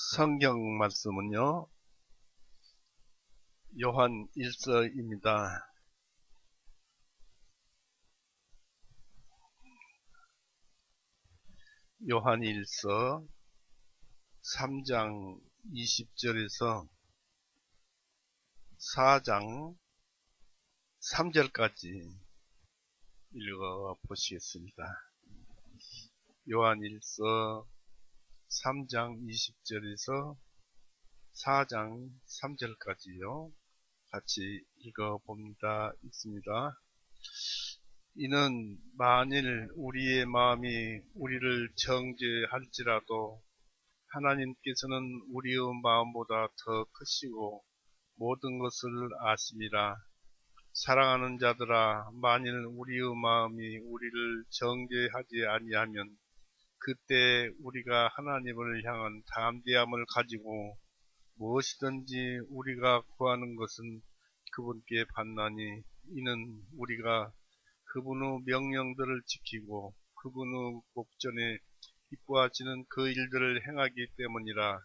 성경 말씀은요, 요한 1서입니다. 요한 1서 3장 20절에서 4장 3절까지 읽어보시겠습니다. 요한 1서 3장 20절에서 4장 3절까지요. 같이 읽어봅니다. 있습니다. 이는 만일 우리의 마음이 우리를 정죄할지라도 하나님께서는 우리의 마음보다 더 크시고 모든 것을 아심이라. 사랑하는 자들아, 만일 우리의 마음이 우리를 정죄하지 아니하면 그때 우리가 하나님을 향한 담대함을 가지고 무엇이든지 우리가 구하는 것은 그분께 받나니, 이는 우리가 그분의 명령들을 지키고 그분의 목전에 기뻐하시는 그 일들을 행하기 때문이라.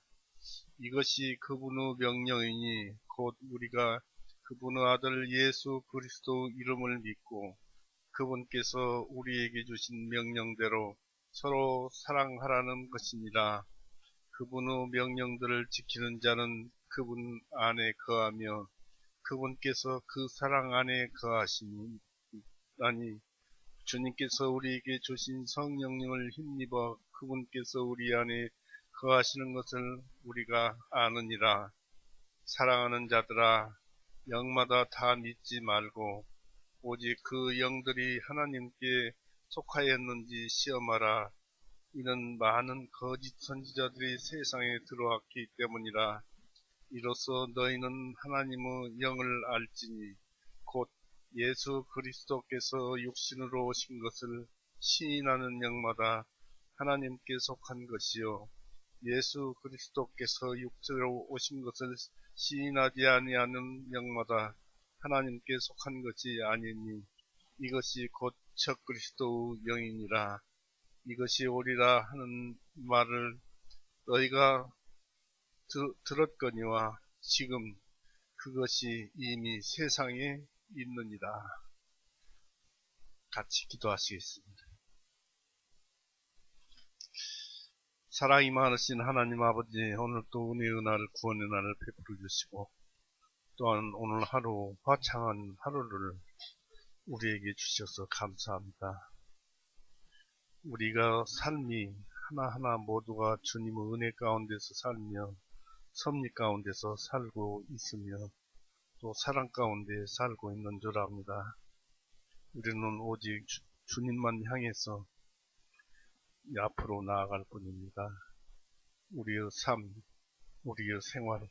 이것이 그분의 명령이니 곧 우리가 그분의 아들 예수 그리스도 이름을 믿고 그분께서 우리에게 주신 명령대로 서로 사랑하라는 것이니라. 그분의 명령들을 지키는 자는 그분 안에 거하며 그분께서 그 사랑 안에 거하시니, 주님께서 우리에게 주신 성령님을 힘입어 그분께서 우리 안에 거하시는 것을 우리가 아느니라. 사랑하는 자들아, 영마다 다 믿지 말고 오직 그 영들이 하나님께 속하였는지 시험하라. 이는 많은 거짓 선지자들이 세상에 들어왔기 때문이라. 이로써 너희는 하나님의 영을 알지니 곧 예수 그리스도께서 육신으로 오신 것을 시인하는 영마다 하나님께 속한 것이요, 예수 그리스도께서 육체로 오신 것을 시인하지 아니하는 영마다 하나님께 속한 것이 아니니, 이것이 곧 적그리스도의 영이니라. 이것이 오리라 하는 말을 너희가 들었거니와 지금 그것이 이미 세상에 있느니라. 같이 기도하시겠습니다. 사랑이 많으신 하나님 아버지, 오늘 또 은혜의 날, 구원의 날을 베풀어 주시고 또한 오늘 하루 화창한 하루를 우리에게 주셔서 감사합니다. 우리가 삶이 하나하나 모두가 주님의 은혜 가운데서 살며 섭리 가운데서 살고 있으며 또 사랑 가운데 살고 있는 줄 압니다. 우리는 오직 주님만 향해서 앞으로 나아갈 뿐입니다. 우리의 삶, 우리의 생활,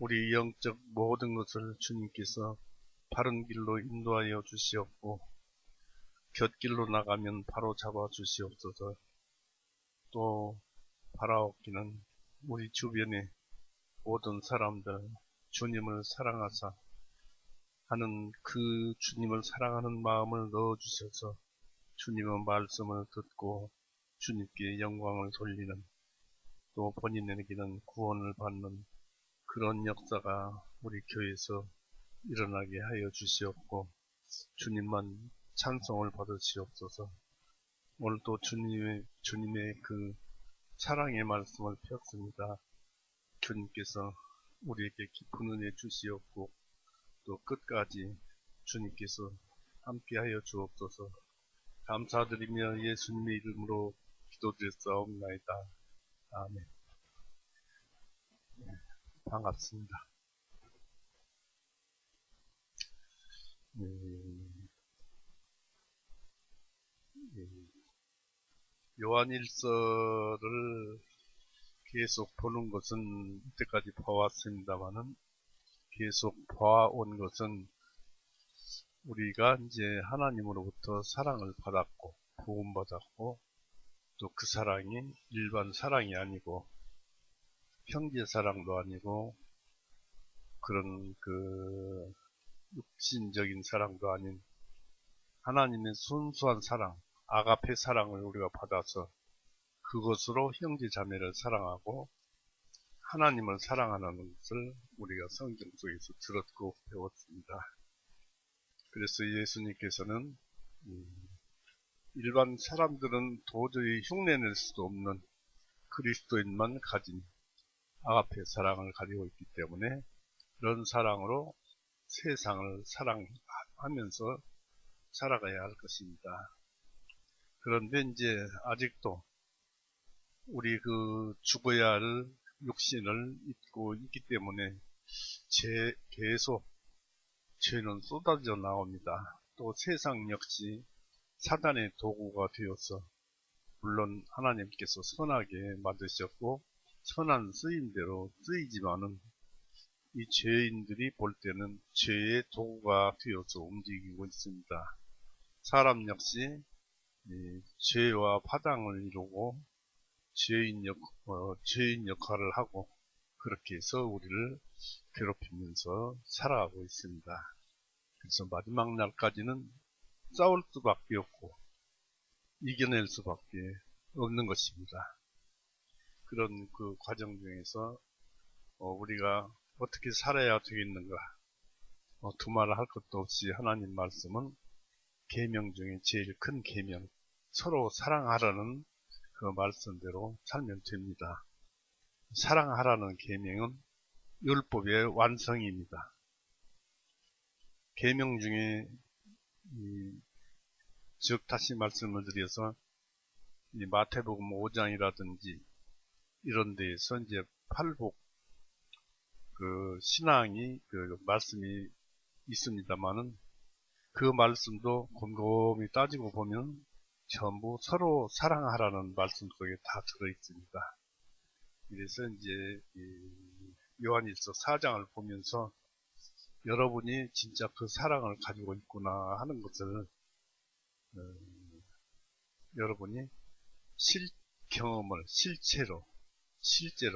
우리 영적 모든 것을 주님께서 바른 길로 인도하여 주시옵고 곁길로 나가면 바로 잡아 주시옵소서. 또 바라옵기는 우리 주변의 모든 사람들 주님을 사랑하사 하는 그 주님을 사랑하는 마음을 넣어주셔서 주님의 말씀을 듣고 주님께 영광을 돌리는, 또 본인에게는 구원을 받는 그런 역사가 우리 교회에서 일어나게 하여 주시옵고 주님만 찬송을 받으시옵소서. 오늘도 주님의 그 사랑의 말씀을 폈습니다. 주님께서 우리에게 깊은 은혜 주시옵고 또 끝까지 주님께서 함께하여 주옵소서. 감사드리며 예수님의 이름으로 기도드렸사옵나이다. 아멘. 반갑습니다. 요한일서를 계속 보는 것은 이때까지 봐왔습니다만은, 계속 봐온 것은 우리가 이제 하나님으로부터 사랑을 받았고 구원받았고 또 그 사랑이 일반 사랑이 아니고 형제 사랑도 아니고 그런 그 육신적인 사랑도 아닌 하나님의 순수한 사랑, 아가페 사랑을 우리가 받아서 그것으로 형제 자매를 사랑하고 하나님을 사랑하는 것을 우리가 성경 속에서 들었고 배웠습니다. 그래서 예수님께서는 일반 사람들은 도저히 흉내낼 수도 없는 그리스도인만 가진 아가페 사랑을 가지고 있기 때문에 그런 사랑으로 세상을 사랑하면서 살아가야 할 것입니다. 그런데 이제 아직도 우리 죽어야 할 육신을 입고 있기 때문에 계속 죄는 쏟아져 나옵니다. 또 세상 역시 사단의 도구가 되어서 물론 하나님께서 선하게 만드셨고 선한 쓰임대로 쓰이지만은 이 죄인들이 볼 때는 죄의 도구가 되어서 움직이고 있습니다. 사람 역시 죄와 파당을 이루고 죄인 역할을 하고 그렇게 해서 우리를 괴롭히면서 살아가고 있습니다. 그래서 마지막 날까지는 싸울 수밖에 없고 이겨낼 수밖에 없는 것입니다. 그런 그 과정 중에서 우리가 어떻게 살아야 되겠는가 두말을 할 것도 없이 하나님 말씀은 계명 중에 제일 큰 계명 서로 사랑하라는 그 말씀대로 살면 됩니다. 사랑하라는 계명은 율법의 완성입니다. 계명 중에 즉 다시 말씀을 드려서 이 마태복음 5장이라든지 이런 데에서 이제 팔복 그 신앙이 그 말씀이 있습니다만은 그 말씀도 곰곰이 따지고 보면 전부 서로 사랑하라는 말씀 속에 다 들어 있습니다. 그래서 이제 요한일서 4장을 보면서 여러분이 진짜 그 사랑을 가지고 있구나 하는 것을 여러분이 실제로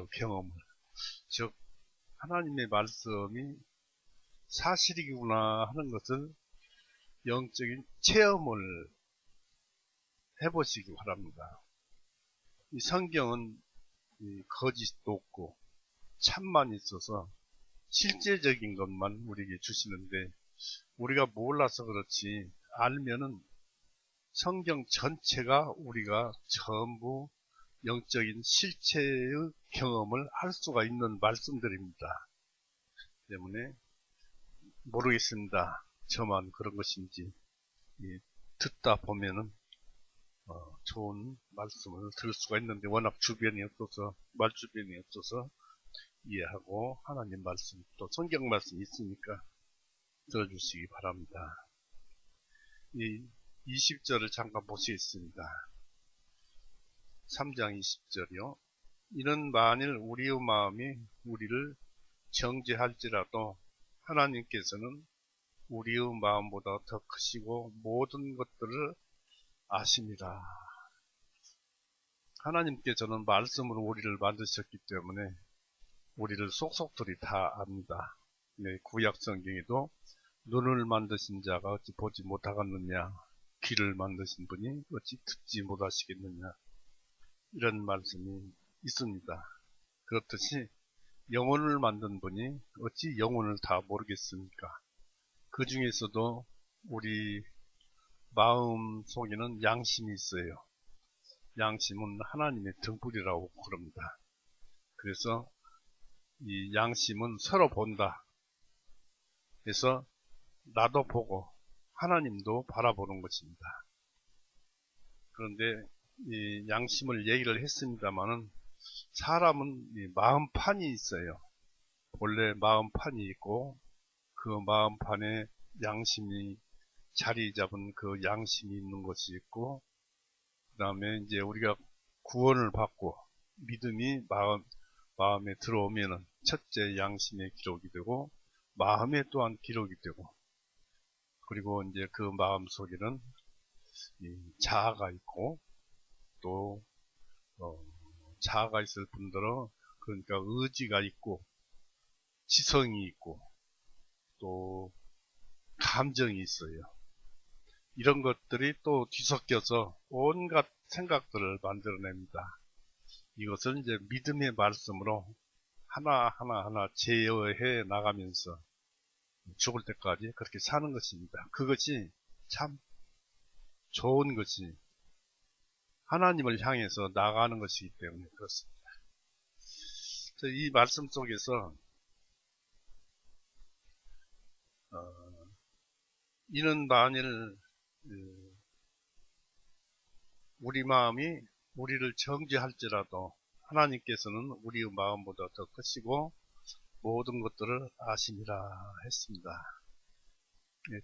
경험을 즉 하나님의 말씀이 사실이구나 하는 것을 영적인 체험을 해보시기 바랍니다. 이 성경은 거짓도 없고 참만 있어서 실제적인 것만 우리에게 주시는데 우리가 몰라서 그렇지 알면은 성경 전체가 우리가 전부 영적인 실체의 경험을 할 수가 있는 말씀들입니다. 때문에 모르겠습니다. 저만 그런 것인지 듣다 보면은 좋은 말씀을 들을 수가 있는데 워낙 주변이 없어서 말주변이 없어서 이해하고 하나님 말씀 또 성경 말씀이 있으니까 들어주시기 바랍니다. 이 20절을 잠깐 보시겠습니다. 3장 20절이요. 이는 만일 우리의 마음이 우리를 정죄할지라도 하나님께서는 우리의 마음보다 더 크시고 모든 것들을 아십니다. 하나님께서는 말씀으로 우리를 만드셨기 때문에 우리를 속속들이 다 압니다. 네, 구약 성경에도 눈을 만드신 자가 어찌 보지 못하겠느냐, 귀를 만드신 분이 어찌 듣지 못하시겠느냐, 이런 말씀이 있습니다. 그렇듯이 영혼을 만든 분이 어찌 영혼을 다 모르겠습니까? 그 중에서도 우리 마음 속에는 양심이 있어요. 양심은 하나님의 등불이라고 그럽니다. 그래서 이 양심은 서로 본다. 그래서 나도 보고 하나님도 바라보는 것입니다. 그런데 이 양심을 얘기를 했습니다만은 사람은 이 마음판이 있어요. 본래 마음판이 있고 그 마음판에 양심이 자리 잡은 그 양심이 있는 것이 있고 그 다음에 이제 우리가 구원을 받고 믿음이 마음에 들어오면은 첫째 양심의 기록이 되고 마음에 또한 기록이 되고 그리고 이제 그 마음 속에는 이 자아가 있고 또 자아가 있을 뿐더러 그러니까 의지가 있고 지성이 있고 또 감정이 있어요. 이런 것들이 또 뒤섞여서 온갖 생각들을 만들어냅니다. 이것을 이제 믿음의 말씀으로 하나하나 제어해 나가면서 죽을 때까지 그렇게 사는 것입니다. 그것이 참 좋은 것이 하나님을 향해서 나가는 것이기 때문에 그렇습니다. 이 말씀 속에서 이는 만일 우리 마음이 우리를 정죄할지라도 하나님께서는 우리의 마음보다 더 크시고 모든 것들을 아심이라 했습니다.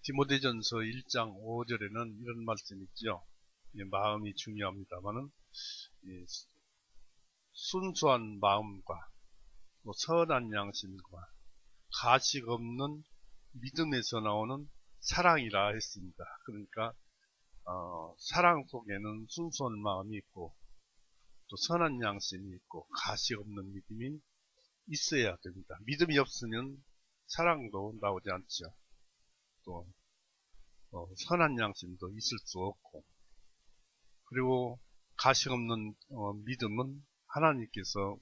디모데전서 1장 5절에는 이런 말씀이 있죠. 마음이 중요합니다만은 순수한 마음과 선한 양심과 가식 없는 믿음에서 나오는 사랑이라 했습니다. 그러니까 사랑 속에는 순수한 마음이 있고 또 선한 양심이 있고 가식 없는 믿음이 있어야 됩니다. 믿음이 없으면 사랑도 나오지 않죠. 또 선한 양심도 있을 수 없고, 그리고 가식 없는 믿음은 하나님께서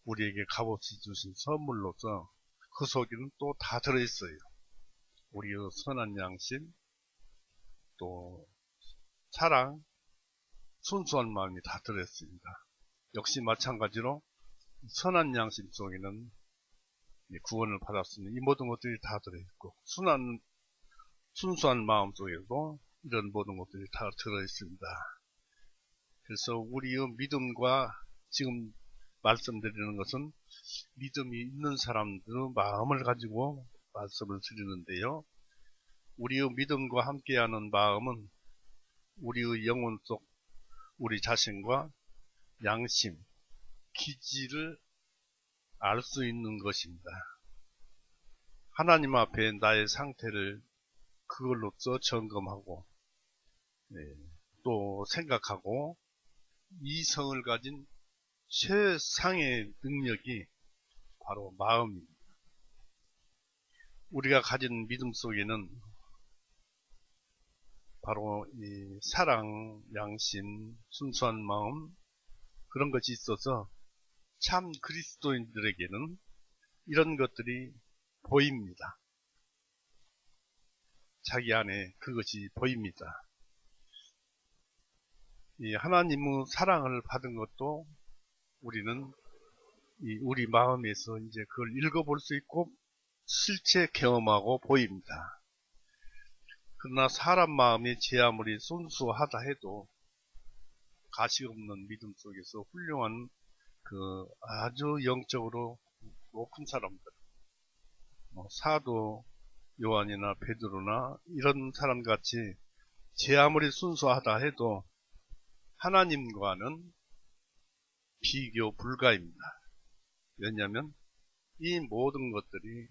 우리에게 값없이 주신 선물로서 그 속에는 또 다 들어있어요. 우리의 선한 양심, 또 사랑, 순수한 마음이 다 들어있습니다. 역시 마찬가지로 선한 양심 속에는 구원을 받았으니 이 모든 것들이 다 들어있고, 순수한 마음 속에도 이런 모든 것들이 다 들어있습니다. 그래서 우리의 믿음과 지금 말씀드리는 것은 믿음이 있는 사람들의 마음을 가지고 말씀을 드리는데요. 우리의 믿음과 함께하는 마음은 우리의 영혼 속 우리 자신과 양심, 기질을 알 수 있는 것입니다. 하나님 앞에 나의 상태를 그걸로써 점검하고 또 생각하고 이성을 가진 최상의 능력이 바로 마음입니다. 우리가 가진 믿음 속에는 바로 이 사랑, 양심, 순수한 마음, 그런 것이 있어서 참 그리스도인들에게는 이런 것들이 보입니다. 자기 안에 그것이 보입니다. 이 하나님의 사랑을 받은 것도 우리는 우리 마음에서 이제 그걸 읽어볼 수 있고 실제 경험하고 보입니다. 그러나 사람 마음이 제 아무리 순수하다 해도 가식 없는 믿음 속에서 훌륭한 그 아주 영적으로 높은 사람들, 사도 요한이나 베드로나 이런 사람같이 제 아무리 순수하다 해도 하나님과는 비교 불가입니다. 왜냐하면 이 모든 것들이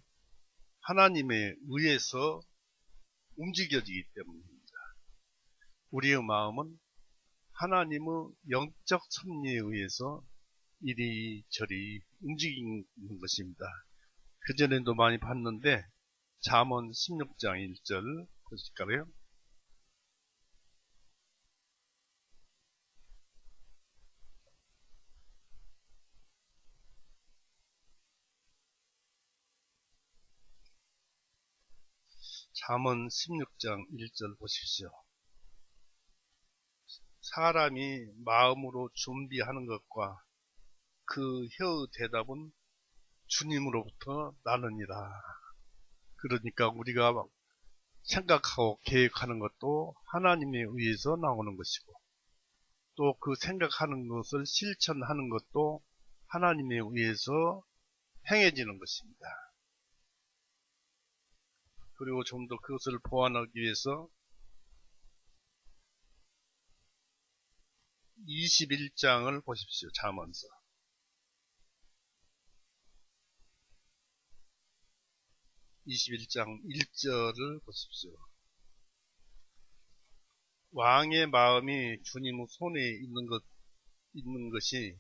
하나님에 의해서 움직여지기 때문입니다. 우리의 마음은 하나님의 영적 섭리에 의해서 이리저리 움직이는 것입니다. 그전에도 많이 봤는데 잠언 16장 1절 보실까요? 잠언 16장 1절 보십시오. 사람이 마음으로 준비하는 것과 그 혀의 대답은 주님으로부터 나느니라. 그러니까 우리가 생각하고 계획하는 것도 하나님에 의해서 나오는 것이고, 또 그 생각하는 것을 실천하는 것도 하나님에 의해서 행해지는 것입니다. 그리고 좀 더 그것을 보완하기 위해서 21장을 보십시오. 잠언서. 21장 1절을 보십시오. 왕의 마음이 주님의 손에 있는 것이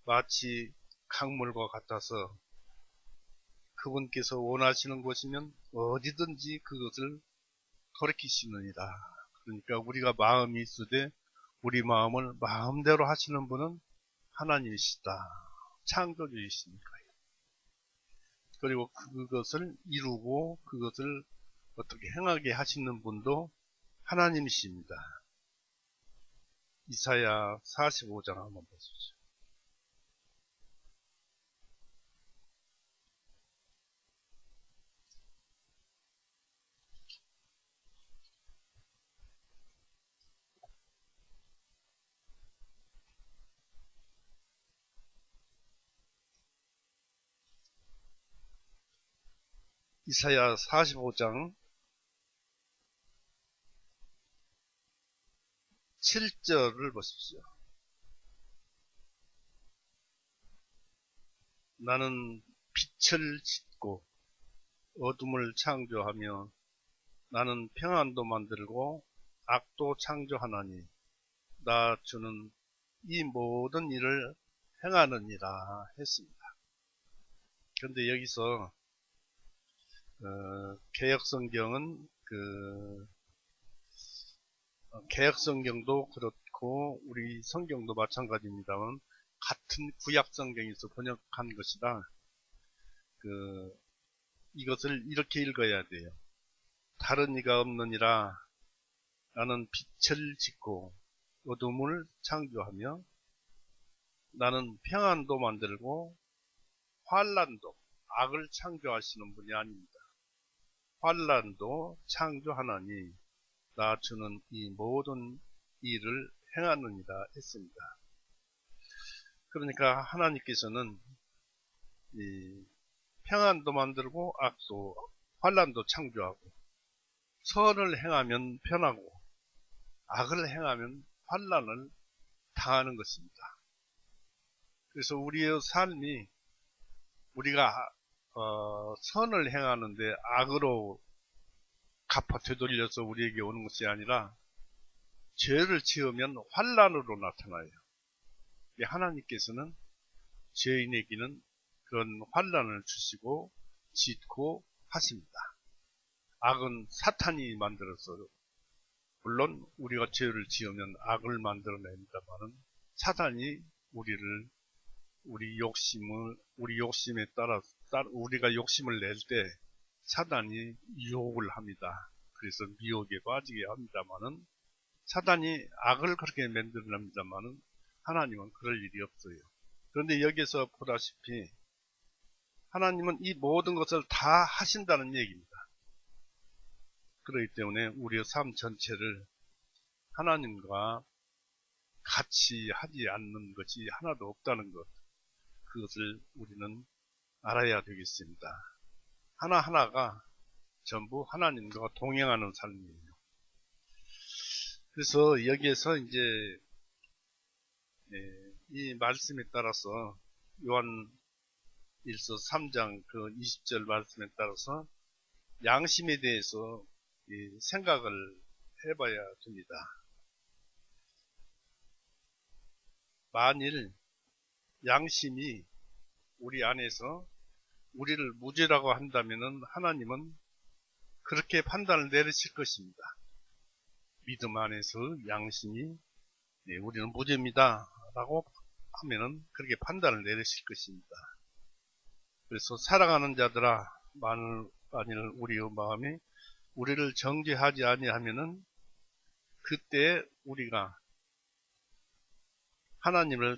마치 강물과 같아서 그분께서 원하시는 곳이면 어디든지 그것을 돌이키시느니라. 그러니까 우리가 마음이 있으되 우리 마음을 마음대로 하시는 분은 하나님이시다. 창조주이시니까요. 그리고 그것을 이루고 그것을 어떻게 행하게 하시는 분도 하나님이십니다. 이사야 45장 한번 보십시오. 이사야 45장 7절을 보십시오. 나는 빛을 짓고 어둠을 창조하며 나는 평안도 만들고 악도 창조하나니 나 주는 이 모든 일을 행하느니라 했습니다. 그런데 여기서 개역성경은 개역성경도 그렇고 우리 성경도 마찬가지입니다만 같은 구약성경에서 번역한 것이라 이것을 이렇게 읽어야 돼요. 다른 이가 없느니라 나는 빛을 짓고 어둠을 창조하며 나는 평안도 만들고 환난도 악을 창조하시는 분이 아닙니다. 환난도 창조하나니 나 주는 이 모든 일을 행하느니라 했습니다. 그러니까 하나님께서는 이 평안도 만들고 악도 환난도 창조하고 선을 행하면 편하고 악을 행하면 환난을 당하는 것입니다. 그래서 우리의 삶이 우리가 선을 행하는데 악으로 갚아 되돌려서 우리에게 오는 것이 아니라 죄를 지으면 환난으로 나타나요. 하나님께서는 죄인에게는 그런 환난을 주시고 짓고 하십니다. 악은 사탄이 만들어서 물론 우리가 죄를 지으면 악을 만들어냅니다만은 사탄이 우리 욕심에 따라 우리가 욕심을 낼 때 사단이 유혹을 합니다. 그래서 미혹에 빠지게 합니다만은 사단이 악을 그렇게 만들어냅니다만은 하나님은 그럴 일이 없어요. 그런데 여기서 보다시피 하나님은 이 모든 것을 다 하신다는 얘기입니다. 그렇기 때문에 우리의 삶 전체를 하나님과 같이 하지 않는 것이 하나도 없다는 것, 그것을 우리는 알아야 되겠습니다. 하나하나가 전부 하나님과 동행하는 삶이에요. 그래서 여기에서 이제 이 말씀에 따라서 요한일서 3장 20절 말씀에 따라서 양심에 대해서 생각을 해봐야 됩니다. 만일 양심이 우리 안에서 우리를 무죄라고 한다면 하나님은 그렇게 판단을 내리실 것입니다. 믿음 안에서 양심이 우리는 무죄입니다 라고 하면은 그렇게 판단을 내리실 것입니다. 그래서 사랑하는 자들아 만일 우리의 마음이 우리를 정죄하지 아니하면은 그때 우리가 하나님을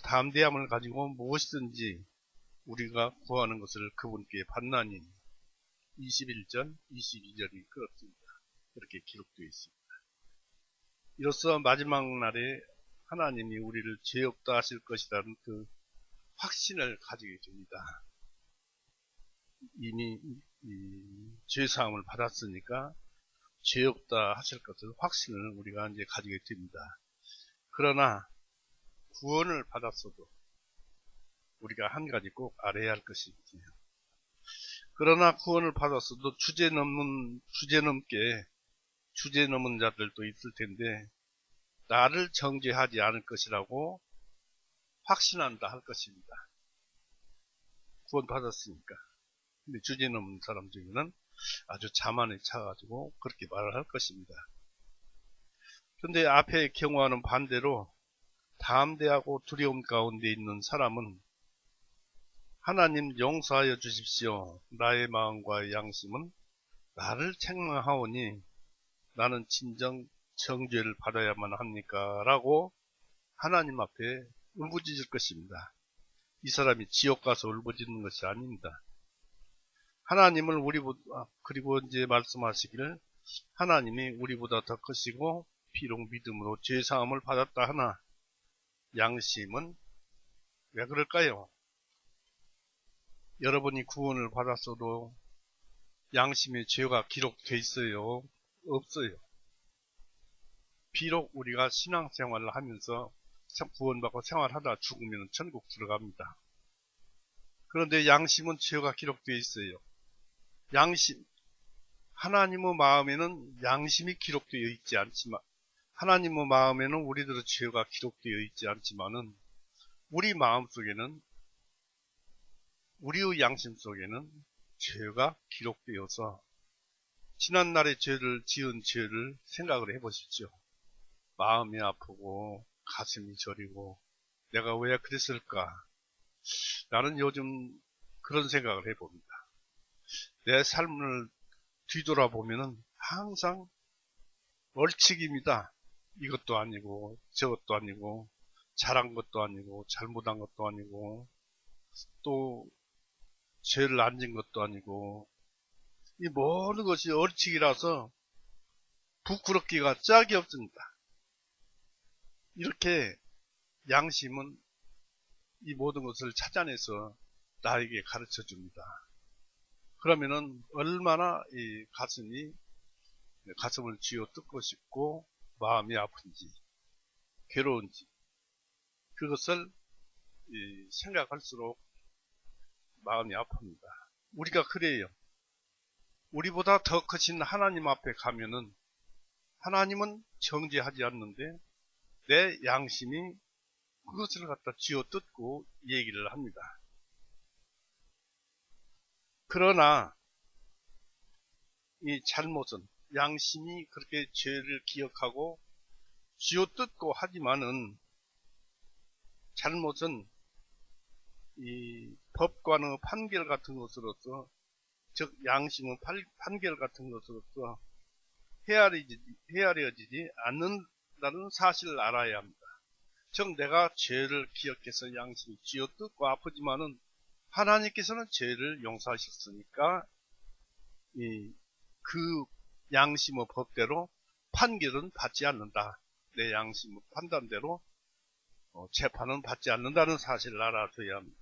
담대함을 가지고 무엇이든지 우리가 구하는 것을 그분께 받나니 21절, 22절이 그렇습니다. 그렇게 기록되어 있습니다. 이로써 마지막 날에 하나님이 우리를 죄 없다 하실 것이라는 그 확신을 가지게 됩니다. 이미 죄사함을 받았으니까 죄 없다 하실 것을 확신을 우리가 이제 가지게 됩니다. 그러나 구원을 받았어도 우리가 한 가지 꼭 알아야 할 것이 있어요. 그러나 구원을 받았어도 주제 넘은 자들도 있을 텐데 나를 정죄하지 않을 것이라고 확신한다 할 것입니다. 구원 받았으니까. 근데 주제 넘은 사람 중에는 아주 자만에 차가지고 그렇게 말을 할 것입니다. 그런데 앞에 경우와는 반대로 담대하고 두려움 가운데 있는 사람은 하나님 용서하여 주십시오. 나의 마음과 양심은 나를 책망하오니 나는 진정 정죄를 받아야만 합니까? 라고 하나님 앞에 울부짖을 것입니다. 이 사람이 지옥 가서 울부짖는 것이 아닙니다. 하나님을 그리고 이제 말씀하시기를 하나님이 우리보다 더 크시고 비록 믿음으로 죄사함을 받았다 하나 양심은 왜 그럴까요? 여러분이 구원을 받았어도 양심에 죄가 기록되어 있어요? 없어요. 비록 우리가 신앙생활을 하면서 구원받고 생활하다 죽으면 천국 들어갑니다. 그런데 양심은 죄가 기록되어 있어요. 하나님의 마음에는 양심이 기록되어 있지 않지만, 하나님의 마음에는 우리들의 죄가 기록되어 있지 않지만은, 우리 마음 속에는, 우리의 양심 속에는 죄가 기록되어서, 지난날에 지은 죄를 생각을 해보십시오. 마음이 아프고, 가슴이 저리고, 내가 왜 그랬을까? 나는 요즘 그런 생각을 해봅니다. 내 삶을 뒤돌아보면은 항상 벌칙입니다. 이것도 아니고 저것도 아니고 잘한 것도 아니고 잘못한 것도 아니고 또 죄를 안 진 것도 아니고 이 모든 것이 얼칙이라서 부끄럽기가 짝이 없습니다. 이렇게 양심은 이 모든 것을 찾아내서 나에게 가르쳐 줍니다. 그러면은 얼마나 이 가슴을 쥐어 뜯고 싶고 마음이 아픈지 괴로운지 그것을 생각할수록 마음이 아픕니다. 우리가 그래요. 우리보다 더 크신 하나님 앞에 가면은 하나님은 정죄하지 않는데 내 양심이 그것을 갖다 쥐어 뜯고 얘기를 합니다. 그러나 이 잘못은 양심이 그렇게 죄를 기억하고 쥐어뜯고 하지만은 잘못은 이 법관의 판결 같은 것으로서 즉 양심의 판결 같은 것으로서 헤아려지지 않는다는 사실을 알아야 합니다. 즉 내가 죄를 기억해서 양심이 쥐어뜯고 아프지만은 하나님께서는 죄를 용서하셨으니까 그 양심의 법대로 판결은 받지 않는다. 내 양심의 판단대로 재판은 받지 않는다는 사실을 알아둬야 합니다.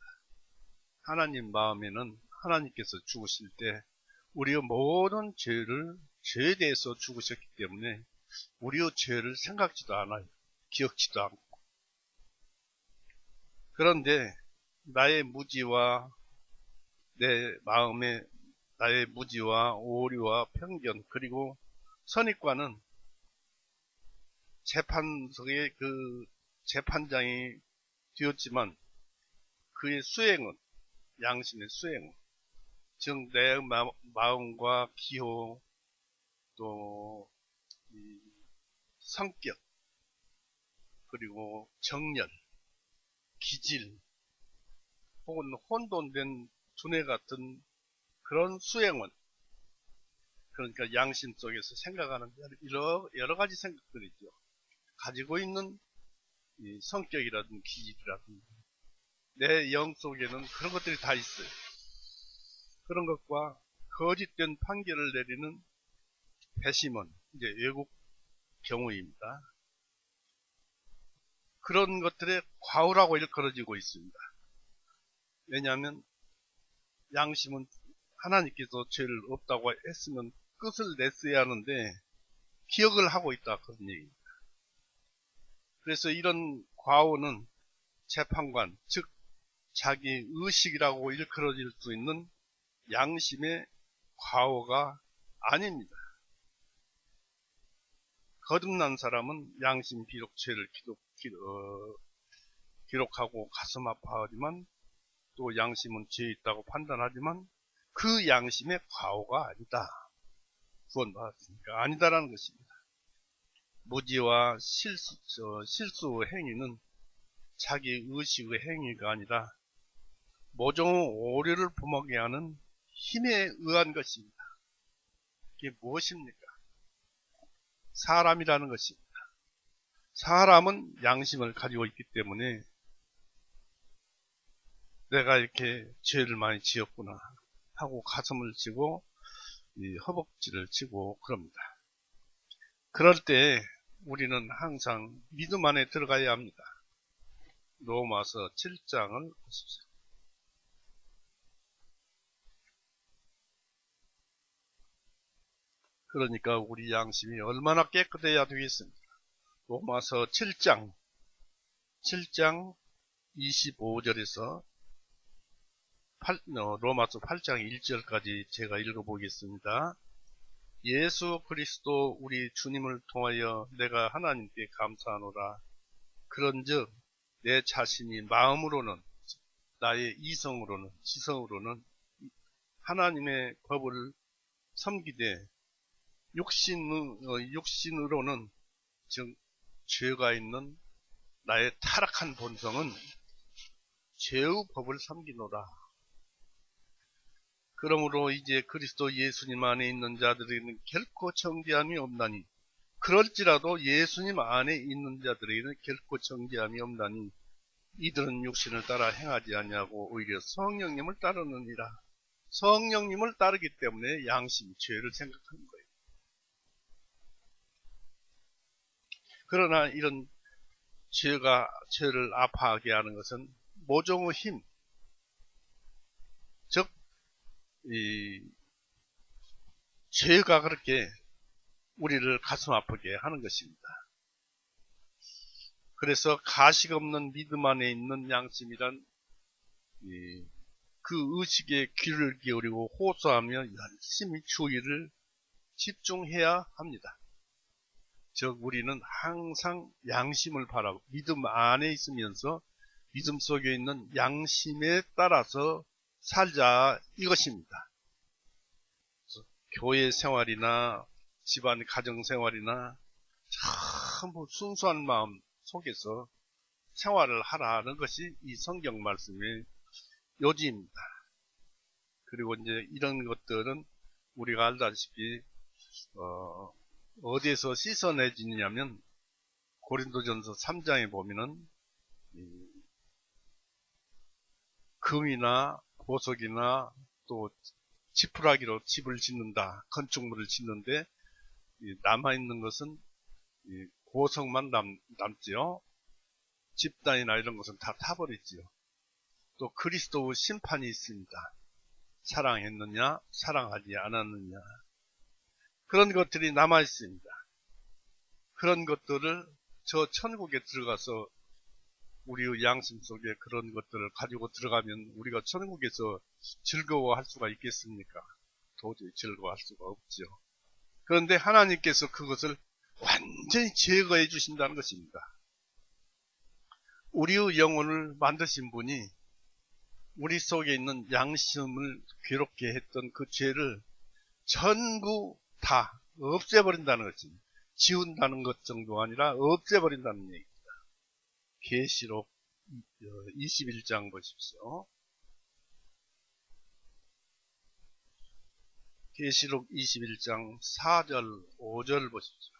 하나님 마음에는 하나님께서 죽으실 때 우리의 모든 죄에 대해서 죽으셨기 때문에 우리의 죄를 생각지도 않아요. 기억지도 않고. 그런데 나의 무지와 내 마음에 나의 무지와 오류와 편견 그리고 선입관은 재판석의 그 재판장이 되었지만 그의 수행은 양심의 수행은 즉 내 마음과 기호 또 성격 그리고 정열 기질 혹은 혼돈된 두뇌 같은 그런 수행원 그러니까 양심 속에서 생각하는 여러 가지 생각들이죠. 가지고 있는 이 성격이라든지 기질이라든지 내 영 속에는 그런 것들이 다 있어요. 그런 것과 거짓된 판결을 내리는 배심원 이제 외국 경우입니다. 그런 것들의 과오라고 일컬어지고 있습니다. 왜냐하면 양심은 하나님께서 죄를 없다고 했으면 끝을 냈어야 하는데 기억을 하고 있다 그런 얘기입니다. 그래서 이런 과오는 재판관 즉 자기 의식이라고 일컬어질 수 있는 양심의 과오가 아닙니다. 거듭난 사람은 양심 비록 죄를 기록하고 가슴 아파하지만 또 양심은 죄 있다고 판단하지만 그 양심의 과오가 아니다. 구원받았으니까 아니다라는 것입니다. 무지와 실수의 행위는 자기 의식의 행위가 아니라 모종 오류를 범하게 하는 힘에 의한 것입니다. 이게 무엇입니까? 사람이라는 것입니다. 사람은 양심을 가지고 있기 때문에 내가 이렇게 죄를 많이 지었구나 하고 가슴을 치고 허벅지를 치고 그럽니다. 그럴 때 우리는 항상 믿음 안에 들어가야 합니다. 로마서 7장을 보십시오. 그러니까 우리 양심이 얼마나 깨끗해야 되겠습니까? 로마서 7장 25절에서 로마서 8장 1절까지 제가 읽어보겠습니다. 예수 그리스도 우리 주님을 통하여 내가 하나님께 감사하노라. 그런즉 내 자신이 마음으로는 나의 이성으로는 지성으로는 하나님의 법을 섬기되 육신으로는 즉 죄가 있는 나의 타락한 본성은 죄의 법을 섬기노라. 그러므로 이제 그리스도 예수님 안에 있는 자들에게는 결코 정죄함이 없나니 그럴지라도 예수님 안에 있는 자들에게는 결코 정죄함이 없나니 이들은 육신을 따라 행하지 아니하고 오히려 성령님을 따르느니라. 성령님을 따르기 때문에 양심이 죄를 생각하는 거예요. 그러나 이런 죄를 아파하게 하는 것은 모종의 힘, 즉 죄가 그렇게 우리를 가슴 아프게 하는 것입니다. 그래서 가식 없는 믿음 안에 있는 양심이란 그 의식에 귀를 기울이고 호소하며 열심히 주의를 집중해야 합니다. 즉 우리는 항상 양심을 바라고 믿음 안에 있으면서 믿음 속에 있는 양심에 따라서 살자 이것입니다. 교회 생활이나 집안 가정 생활이나 참 순수한 마음 속에서 생활을 하라는 것이 이 성경 말씀의 요지입니다. 그리고 이제 이런 것들은 우리가 알다시피 어디에서 씻어내지냐면 고린도전서 3장에 보면은 금이나 보석이나 또 지푸라기로 집을 짓는다, 건축물을 짓는데 남아있는 것은 보석만 남지요. 집단이나 이런 것은 다 타버리지요. 또 그리스도의 심판이 있습니다. 사랑했느냐, 사랑하지 않았느냐. 그런 것들이 남아있습니다. 그런 것들을 저 천국에 들어가서 우리의 양심 속에 그런 것들을 가지고 들어가면 우리가 천국에서 즐거워할 수가 있겠습니까? 도저히 즐거워할 수가 없죠. 그런데 하나님께서 그것을 완전히 제거해 주신다는 것입니다. 우리의 영혼을 만드신 분이 우리 속에 있는 양심을 괴롭게 했던 그 죄를 전부 다 없애버린다는 것입니다. 지운다는 것 정도가 아니라 없애버린다는 얘기입니다. 계시록 21장 보십시오. 계시록 21장 4절 5절 보십시오.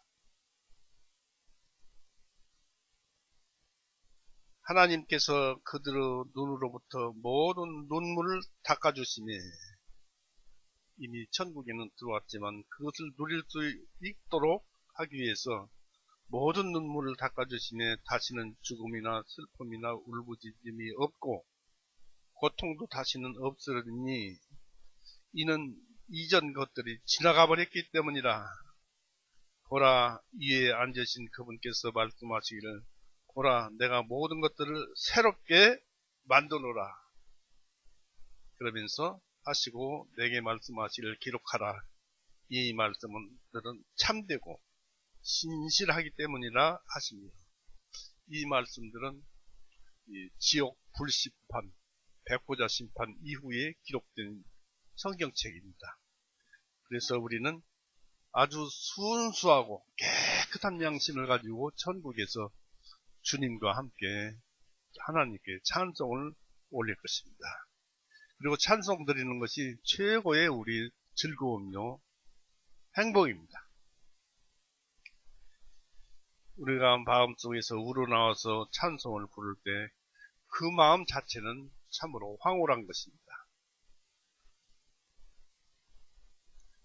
하나님께서 그들의 눈으로부터 모든 눈물을 닦아주시며 이미 천국에는 들어왔지만 그것을 누릴 수 있도록 하기 위해서 모든 눈물을 닦아주시며 다시는 죽음이나 슬픔이나 울부짖음이 없고 고통도 다시는 없으리니 이는 이전 것들이 지나가 버렸기 때문이라. 보라, 위에 앉으신 그분께서 말씀하시기를 보라, 내가 모든 것들을 새롭게 만드노라. 그러면서 하시고 내게 말씀하시기를 기록하라. 이 말씀들은 참되고 신실하기 때문이라 하십니다. 이 말씀들은 지옥 불심판, 백보자 심판 이후에 기록된 성경책입니다. 그래서 우리는 아주 순수하고 깨끗한 양심을 가지고 천국에서 주님과 함께 하나님께 찬송을 올릴 것입니다. 그리고 찬송 드리는 것이 최고의 우리 즐거움요, 행복입니다. 우리가 마음속에서 우러나와서 찬송을 부를 때 그 마음 자체는 참으로 황홀한 것입니다.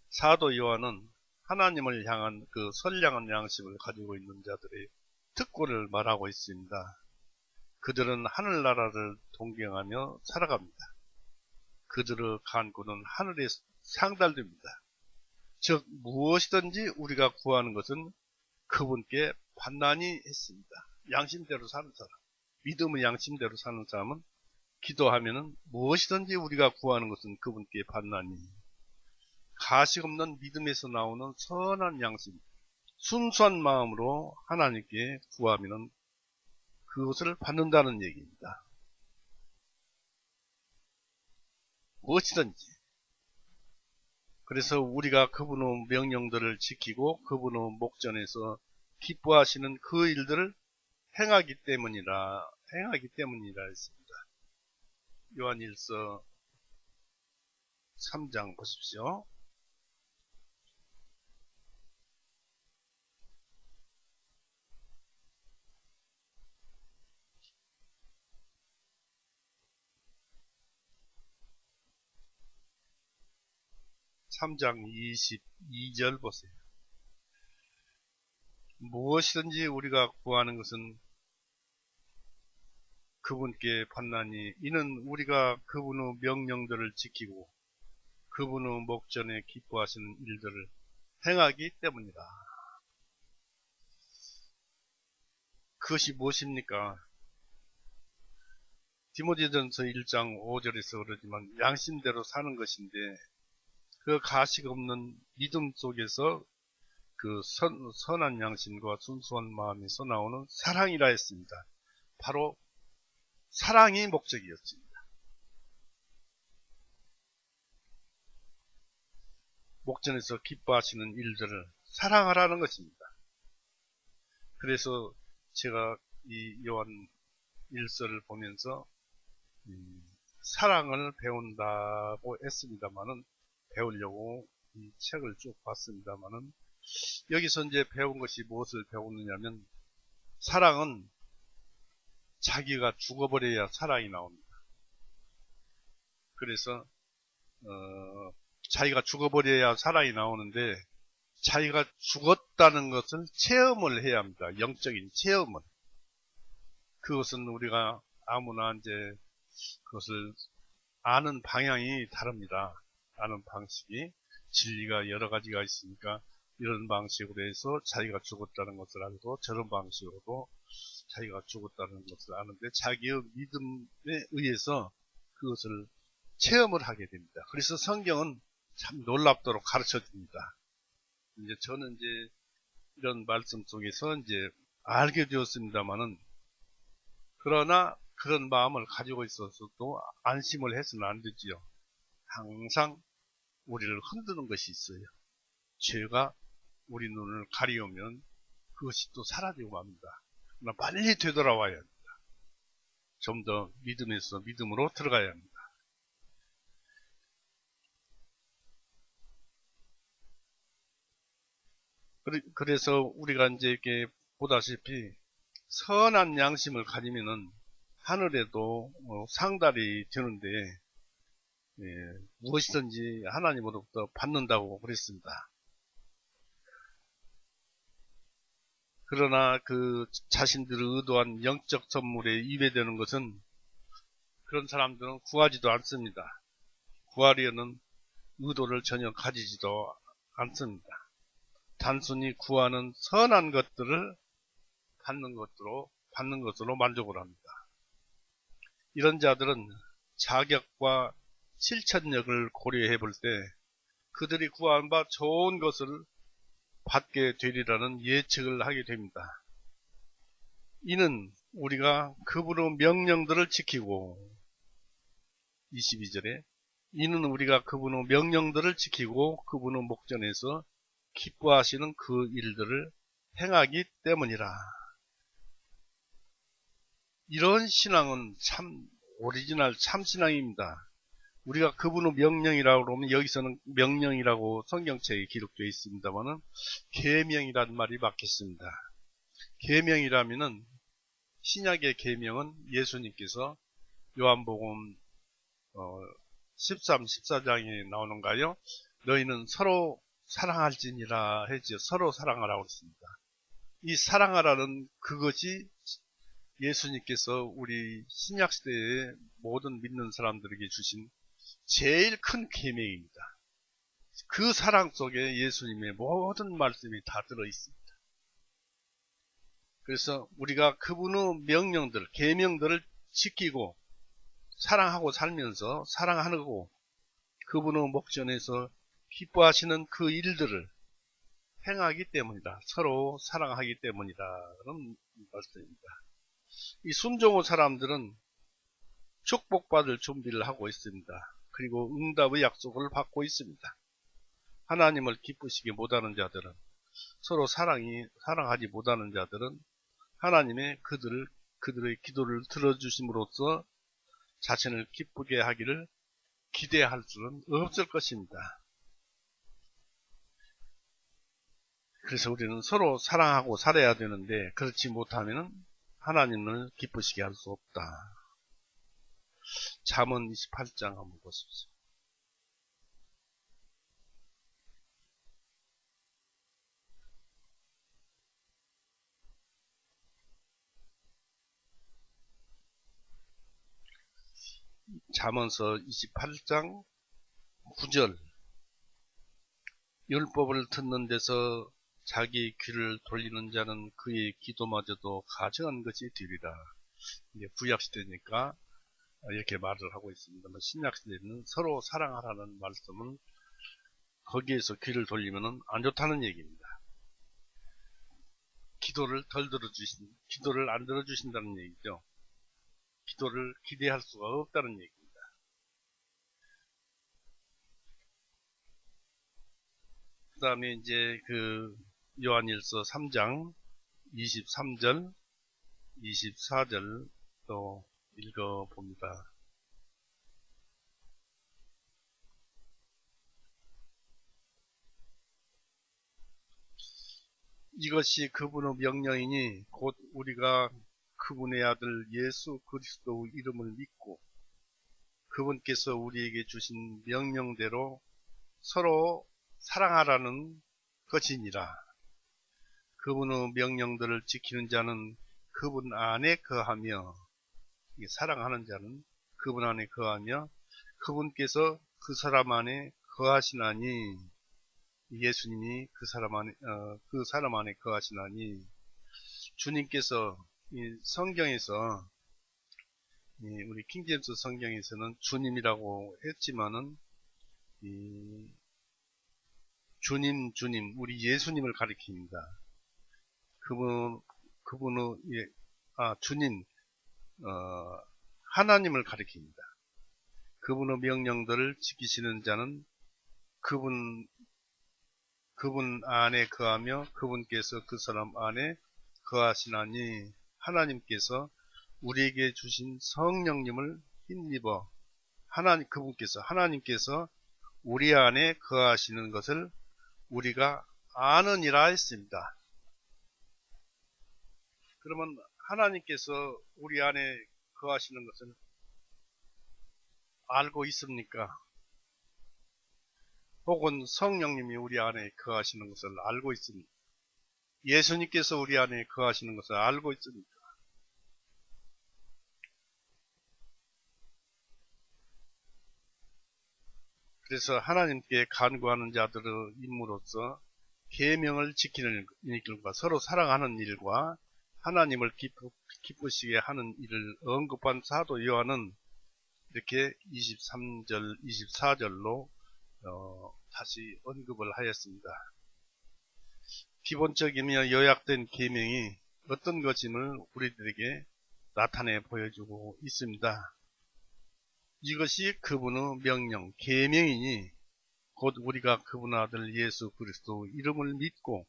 사도 요한은 하나님을 향한 그 선량한 양심을 가지고 있는 자들의 특권을 말하고 있습니다. 그들은 하늘나라를 동경하며 살아갑니다. 그들의 간구는 하늘에 상달됩니다. 즉 무엇이든지 우리가 구하는 것은 그분께 반난이 했습니다. 양심대로 사는 사람, 믿음의 양심대로 사는 사람은 기도하면은 무엇이든지 우리가 구하는 것은 그분께 반난이, 가식 없는 믿음에서 나오는 선한 양심, 순수한 마음으로 하나님께 구하면은 그것을 받는다는 얘기입니다. 무엇이든지. 그래서 우리가 그분의 명령들을 지키고 그분의 목전에서 기뻐하시는 그 일들을 행하기 때문이라 했습니다. 요한일서 3장 보십시오. (3장) 22절 보세요. 무엇이든지 우리가 구하는 것은 그분께 받나니 이는 우리가 그분의 명령들을 지키고 그분의 목전에 기뻐하시는 일들을 행하기 때문이다. 그것이 무엇입니까? 디모데전서 1장 5절에서 그러지만 양심대로 사는 것인데 그 가식 없는 믿음 속에서 그 선한 양심과 순수한 마음에서 나오는 사랑이라 했습니다. 바로 사랑이 목적이었습니다. 목전에서 기뻐하시는 일들을 사랑하라는 것입니다. 그래서 제가 이 요한 일서를 보면서 사랑을 배운다고 했습니다만은, 배우려고 이 책을 쭉 봤습니다만은, 여기서 이제 배운 것이 무엇을 배웠느냐면, 사랑은 자기가 죽어버려야 사랑이 나옵니다. 그래서 자기가 죽어버려야 사랑이 나오는데, 자기가 죽었다는 것을 체험을 해야 합니다. 영적인 체험을. 그것은 우리가 아무나 이제 그것을 아는 방향이 다릅니다. 아는 방식이, 진리가 여러 가지가 있으니까 이런 방식으로 해서 자기가 죽었다는 것을 알고 저런 방식으로도 자기가 죽었다는 것을 아는데 자기의 믿음에 의해서 그것을 체험을 하게 됩니다. 그래서 성경은 참 놀랍도록 가르쳐 줍니다. 이제 저는 이제 이런 말씀 속에서 이제 알게 되었습니다만은, 그러나 그런 마음을 가지고 있어서도 안심을 해서는 안 되지요. 항상 우리를 흔드는 것이 있어요. 죄가 우리 눈을 가리우면 그것이 또 사라지고 맙니다. 그러나 빨리 되돌아와야 합니다. 좀 더 믿음에서 믿음으로 들어가야 합니다. 그래서 우리가 이제 이렇게 보다시피 선한 양심을 가지면은 하늘에도 상달이 되는데, 무엇이든지 하나님으로부터 받는다고 그랬습니다. 그러나 그 자신들의 의도한 영적 선물에 이배되는 것은 그런 사람들은 구하지도 않습니다. 구하려는 의도를 전혀 가지지도 않습니다. 단순히 구하는 선한 것들을 받는 것으로 만족을 합니다. 이런 자들은 자격과 실천력을 고려해 볼 때 그들이 구한 바 좋은 것을 받게 되리라는 예측을 하게 됩니다. 이는 우리가 그분의 명령들을 지키고, 22절에 이는 우리가 그분의 명령들을 지키고 그분의 목전에서 기뻐하시는 그 일들을 행하기 때문이라. 이런 신앙은 참 오리지널 참신앙입니다. 우리가 그분의 명령이라고 그러면 여기서는 명령이라고 성경책에 기록되어 있습니다만은 계명이라는 말이 맞겠습니다. 계명이라면은 신약의 계명은 예수님께서 요한복음 13, 14장에 나오는가요? 너희는 서로 사랑할지니라 했죠. 서로 사랑하라고 했습니다. 이 사랑하라는 그것이 예수님께서 우리 신약시대의 모든 믿는 사람들에게 주신 제일 큰 계명입니다. 그 사랑 속에 예수님의 모든 말씀이 다 들어있습니다. 그래서 우리가 그분의 명령들, 계명들을 지키고 사랑하고 살면서 사랑하고 그분의 목전에서 기뻐하시는 그 일들을 행하기 때문이다. 서로 사랑하기 때문이다. 그런 말씀입니다. 이 순종의 사람들은 축복받을 준비를 하고 있습니다. 그리고 응답의 약속을 받고 있습니다. 하나님을 기쁘시게 못하는 자들은, 서로 사랑하지 못하는 자들은 하나님의 그들의 기도를 들어주심으로써 자신을 기쁘게 하기를 기대할 수는 없을 것입니다. 그래서 우리는 서로 사랑하고 살아야 되는데 그렇지 못하면 하나님을 기쁘시게 할 수 없다. 잠언 28장 한번 보십시오. 잠언서 28장 9절 율법을 듣는 데서 자기 귀를 돌리는 자는 그의 기도마저도 가증한 것이 되리라. 이게 구약시대니까 이렇게 말을 하고 있습니다만 신약시대는 서로 사랑하라는 말씀은 거기에서 귀를 돌리면 안 좋다는 얘기입니다. 기도를 안 들어주신다는 얘기죠. 기도를 기대할 수가 없다는 얘기입니다. 그 다음에 이제 요한일서 3장 23절, 24절 또 읽어봅니다. 이것이 그분의 명령이니 곧 우리가 그분의 아들 예수 그리스도 이름을 믿고 그분께서 우리에게 주신 명령대로 서로 사랑하라는 것이니라. 그분의 명령들을 지키는 자는 그분 안에 거하며, 사랑하는 자는 그분 안에 거하며 그분께서 그 사람 안에 거하시나니, 예수님이 그 사람 안에 거하시나니, 주님께서 이 성경에서 우리 킹제임스 성경에서는 주님이라고 했지만은 주님 우리 예수님을 가리킵니다. 주님 하나님을 가리킵니다. 그분의 명령들을 지키시는 자는 그분 안에 거하며 그분께서 그 사람 안에 거하시나니, 하나님께서 우리에게 주신 성령님을 힘입어 하나님께서 우리 안에 거하시는 것을 우리가 아느니라 했습니다. 그러면 하나님께서 우리 안에 거하시는 것을 알고 있습니까? 혹은 성령님이 우리 안에 거하시는 것을 알고 있습니까? 예수님께서 우리 안에 거하시는 것을 알고 있습니까? 그래서 하나님께 간구하는 자들의 임무로서 계명을 지키는 일과 서로 사랑하는 일과 하나님을 기쁘시게 하는 일을 언급한 사도 요한은 이렇게 23절, 24절로 다시 언급을 하였습니다. 기본적이며 요약된 계명이 어떤 것임을 우리들에게 나타내 보여주고 있습니다. 이것이 그분의 명령, 계명이니 곧 우리가 그분 아들 예수 그리스도 이름을 믿고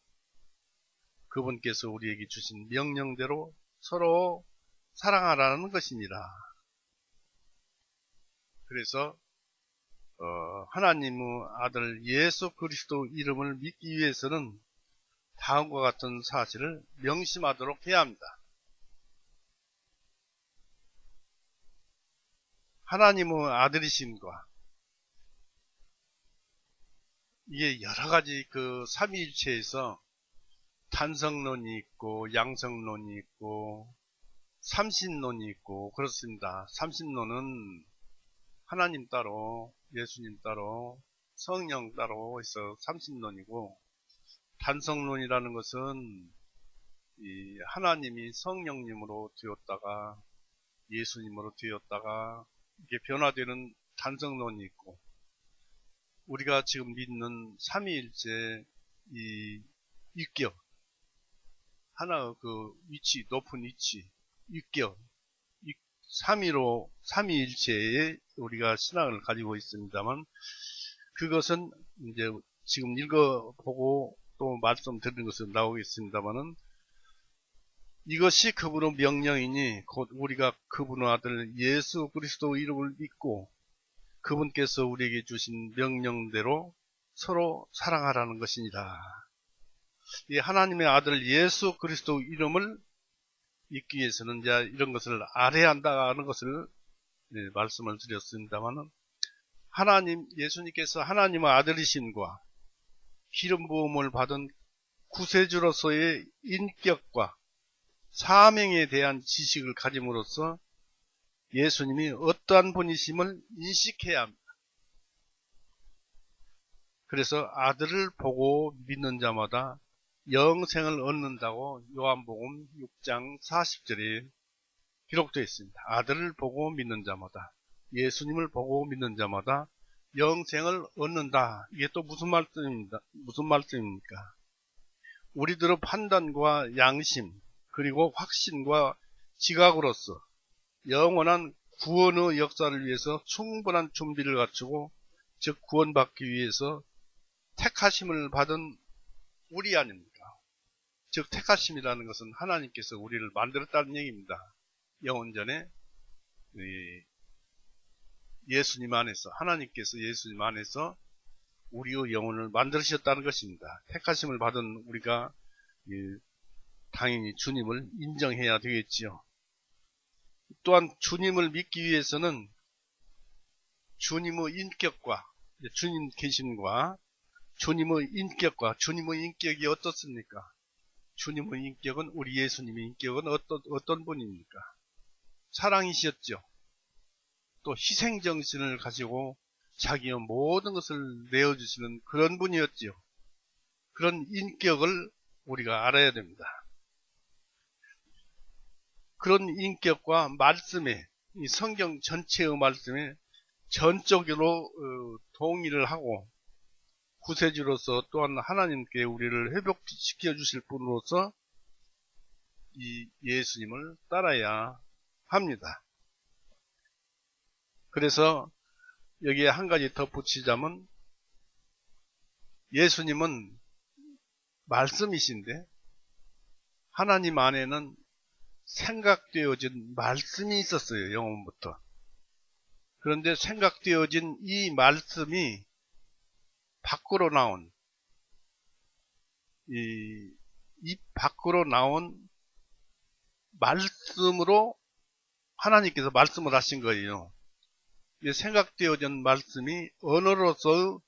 그분께서 우리에게 주신 명령대로 서로 사랑하라는 것이니라. 그래서 하나님의 아들 예수 그리스도 이름을 믿기 위해서는 다음과 같은 사실을 명심하도록 해야 합니다. 하나님의 아들이심과 이게 여러가지 그 삼위일체에서 탄성론이 있고 양성론이 있고 삼신론이 있고 그렇습니다. 삼신론은 하나님 따로 예수님 따로 성령 따로 있어 삼신론이고, 단성론이라는 것은 이 하나님이 성령님으로 되었다가 예수님으로 되었다가 이게 변화되는 단성론이 있고, 우리가 지금 믿는 삼위일체 이 육격, 하나의 그 위치, 높은 위치, 육격, 삼위일체에 우리가 신앙을 가지고 있습니다만, 그것은 이제 지금 읽어보고 또 말씀드리는 것은 나오겠습니다만은, 이것이 그분의 명령이니 곧 우리가 그분의 아들 예수 그리스도 이름을 믿고 그분께서 우리에게 주신 명령대로 서로 사랑하라는 것이니라. 이 하나님의 아들 예수 그리스도 이름을 믿기 위해서는 이제 이런 것을 알아야 한다는 것을 말씀을 드렸습니다만은, 예수님께서 하나님의 아들이심과 기름 부음을 받은 구세주로서의 인격과 사명에 대한 지식을 가짐으로써 예수님이 어떠한 분이심을 인식해야 합니다. 그래서 아들을 보고 믿는 자마다 영생을 얻는다고 요한복음 6장 40절에 기록되어 있습니다. 아들을 보고 믿는 자마다, 예수님을 보고 믿는 자마다 영생을 얻는다. 이게 또 무슨 말씀입니까? 우리들의 판단과 양심, 그리고 확신과 지각으로서 영원한 구원의 역사를 위해서 충분한 준비를 갖추고, 즉 구원받기 위해서 택하심을 받은 우리 아닙니까? 즉 택하심이라는 것은 하나님께서 우리를 만들었다는 얘기입니다. 영원전에 예수님 안에서, 하나님께서 예수님 안에서 우리의 영혼을 만드셨다는 것입니다. 택하심을 받은 우리가 당연히 주님을 인정해야 되겠지요. 또한 주님을 믿기 위해서는 주님의 인격과 주님 계심과 주님의 인격이 어떻습니까? 주님의 인격은, 우리 예수님의 인격은 어떤 분입니까? 사랑이셨죠. 또 희생정신을 가지고 자기의 모든 것을 내어주시는 그런 분이었죠. 그런 인격을 우리가 알아야 됩니다. 그런 인격과 말씀에, 이 성경 전체의 말씀에 전적으로 동의를 하고, 구세주로서 또한 하나님께 우리를 회복시켜 주실 분으로서 이 예수님을 따라야 합니다. 그래서 여기에 한 가지 덧붙이자면, 예수님은 말씀이신데 하나님 안에는 생각되어진 말씀이 있었어요. 영원부터. 그런데 생각되어진 이 말씀이 밖으로 나온 이 밖으로 나온 말씀으로 하나님께서 말씀을 하신 거예요. 이 생각되어진 말씀이 언어로서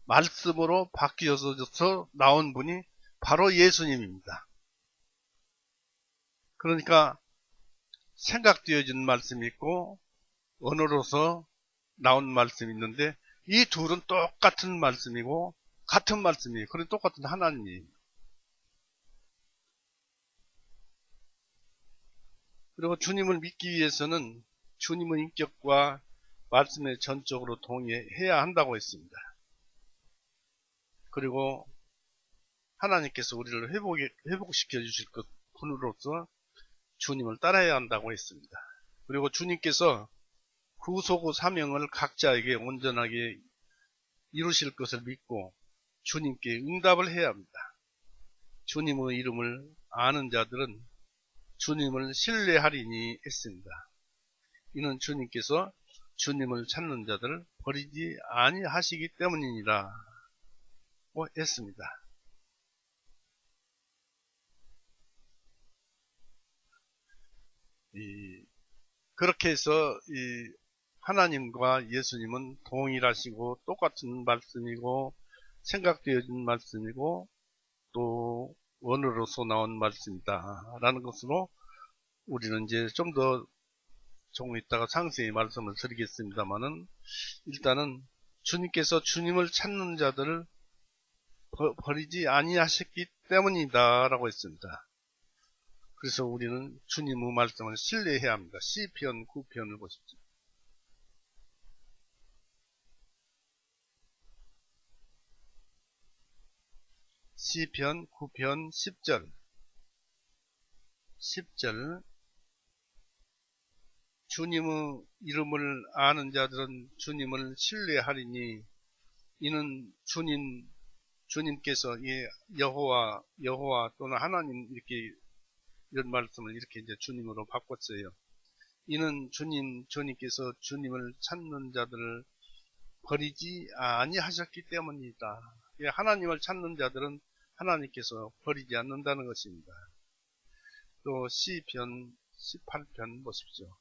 말씀으로 바뀌어서 나온 분이 바로 예수님입니다. 그러니까 생각되어진 말씀이 있고 언어로서 나온 말씀이 있는데, 이 둘은 똑같은 말씀이고 같은 말씀이에요. 그런 똑같은 하나님이에요. 그리고 주님을 믿기 위해서는 주님의 인격과 말씀에 전적으로 동의해야 한다고 했습니다. 그리고 하나님께서 우리를 회복시켜 주실 것 분으로서 주님을 따라야 한다고 했습니다. 그리고 주님께서 구속의 사명을 각자에게 온전하게 이루실 것을 믿고 주님께 응답을 해야 합니다. 주님의 이름을 아는 자들은 주님을 신뢰하리니 했습니다. 이는 주님께서 주님을 찾는 자들 버리지 아니하시기 때문이니라 했습니다. 그렇게 해서 하나님과 예수님은 동일하시고 똑같은 말씀이고 생각되어진 말씀이고 또 원어로서 나온 말씀이다 라는 것으로 우리는 이제 좀 더 조금 있다가 상세히 말씀을 드리겠습니다만은, 일단은 주님께서 주님을 찾는 자들을 버리지 아니하셨기 때문이다 라고 했습니다. 그래서 우리는 주님의 말씀을 신뢰해야 합니다. 시편 9편을 보십시오. 시편 9편 10절 주님의 이름을 아는 자들은 주님을 신뢰하리니 이는 주님께서 여호와 또는 하나님 이렇게 이런 말씀을 이렇게 이제 주님으로 바꿨어요. 이는 주님께서 주님을 찾는 자들을 버리지 아니하셨기 때문이다. 하나님을 찾는 자들은 하나님께서 버리지 않는다는 것입니다. 또 시편 18편 보십시오.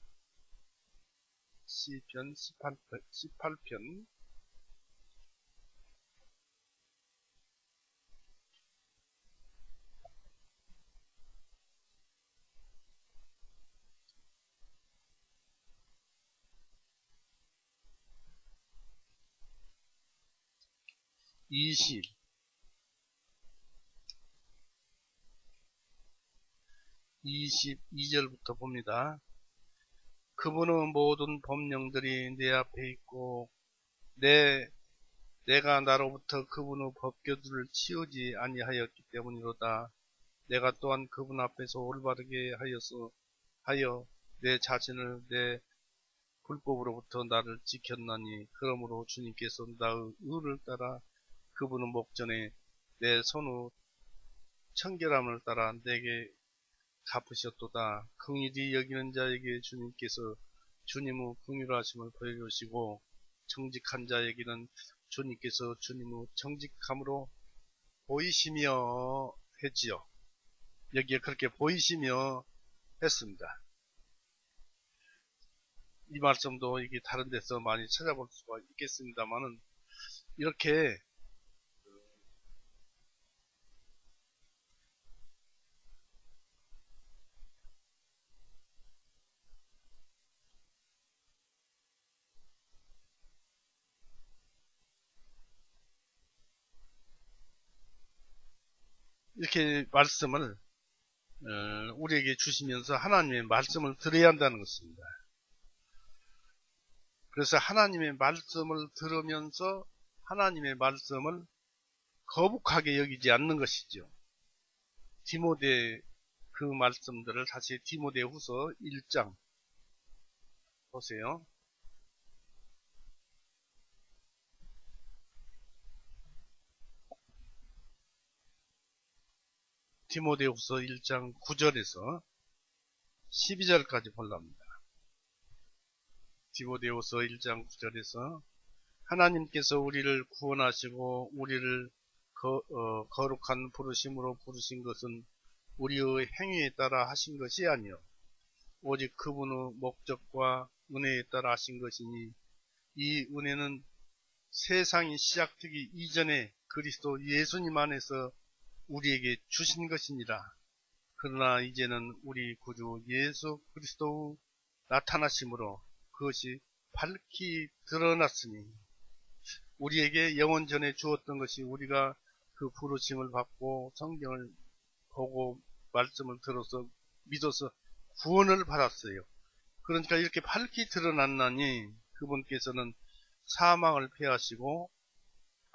시편 18편 22절부터 봅니다. 그분의 모든 법령들이 내 앞에 있고 내가 나로부터 그분의 법궤들을 치우지 아니하였기 때문이로다. 내가 또한 그분 앞에서 올바르게 하여 내 자신을 내 불법으로부터 나를 지켰나니, 그러므로 주님께서 나의 의를 따라 그분의 목전에 내 손의 청결함을 따라 내게 갚으셨도다. 긍휼히 여기는 자에게 주님께서 주님의 긍휼하심을 보여주시고 정직한 자에게는 주님께서 주님의 정직함으로 보이시며 했지요. 여기에 그렇게 보이시며 했습니다. 이 말씀도 이게 다른 데서 많이 찾아볼 수가 있겠습니다만은, 이렇게 말씀을 우리에게 주시면서 하나님의 말씀을 들어야 한다는 것입니다. 그래서 하나님의 말씀을 들으면서 하나님의 말씀을 거북하게 여기지 않는 것이죠. 디모데 그 말씀들을 다시 디모데후서 1장 보세요. 디모데후서 1장 9절에서 12절까지 볼랍니다. 디모데후서 1장 9절에서 하나님께서 우리를 구원하시고 우리를 거룩한 부르심으로 부르신 것은 우리의 행위에 따라 하신 것이 아니요 오직 그분의 목적과 은혜에 따라 하신 것이니, 이 은혜는 세상이 시작되기 이전에 그리스도 예수님 안에서 우리에게 주신 것이니라. 그러나 이제는 우리 구주 예수 그리스도의 나타나심으로 그것이 밝히 드러났으니, 우리에게 영원 전에 주었던 것이 우리가 그 부르심을 받고 성경을 보고 말씀을 들어서 믿어서 구원을 받았어요. 그러니까 이렇게 밝히 드러났나니 그분께서는 사망을 패하시고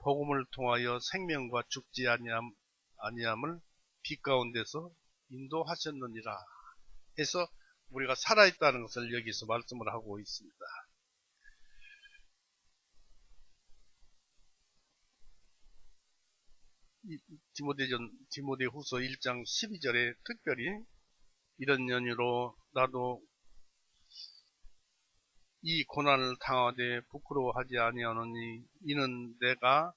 복음을 통하여 생명과 죽지 아니함을 빛 가운데서 인도하셨느니라 해서 우리가 살아있다는 것을 여기서 말씀을 하고 있습니다. 디모데후서 1장 12절에 특별히 이런 연유로 나도 이 고난을 당하되 부끄러워하지 아니하노니 이는 내가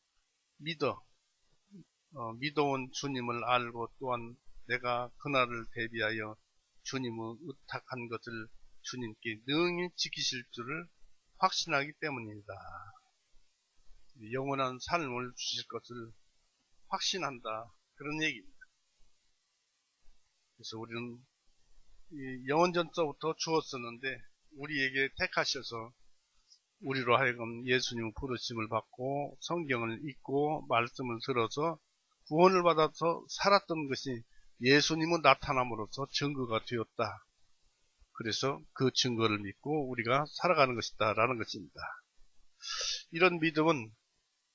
믿어온 주님을 알고 또한 내가 그날을 대비하여 주님의 의탁한 것을 주님께 능히 지키실 줄을 확신하기 때문입니다. 영원한 삶을 주실 것을 확신한다. 그런 얘기입니다. 그래서 우리는 영원전서부터 주었었는데 우리에게 택하셔서 우리로 하여금 예수님 부르심을 받고 성경을 읽고 말씀을 들어서 구원을 받아서 살았던 것이 예수님의 나타남으로써 증거가 되었다. 그래서 그 증거를 믿고 우리가 살아가는 것이다 라는 것입니다. 이런 믿음은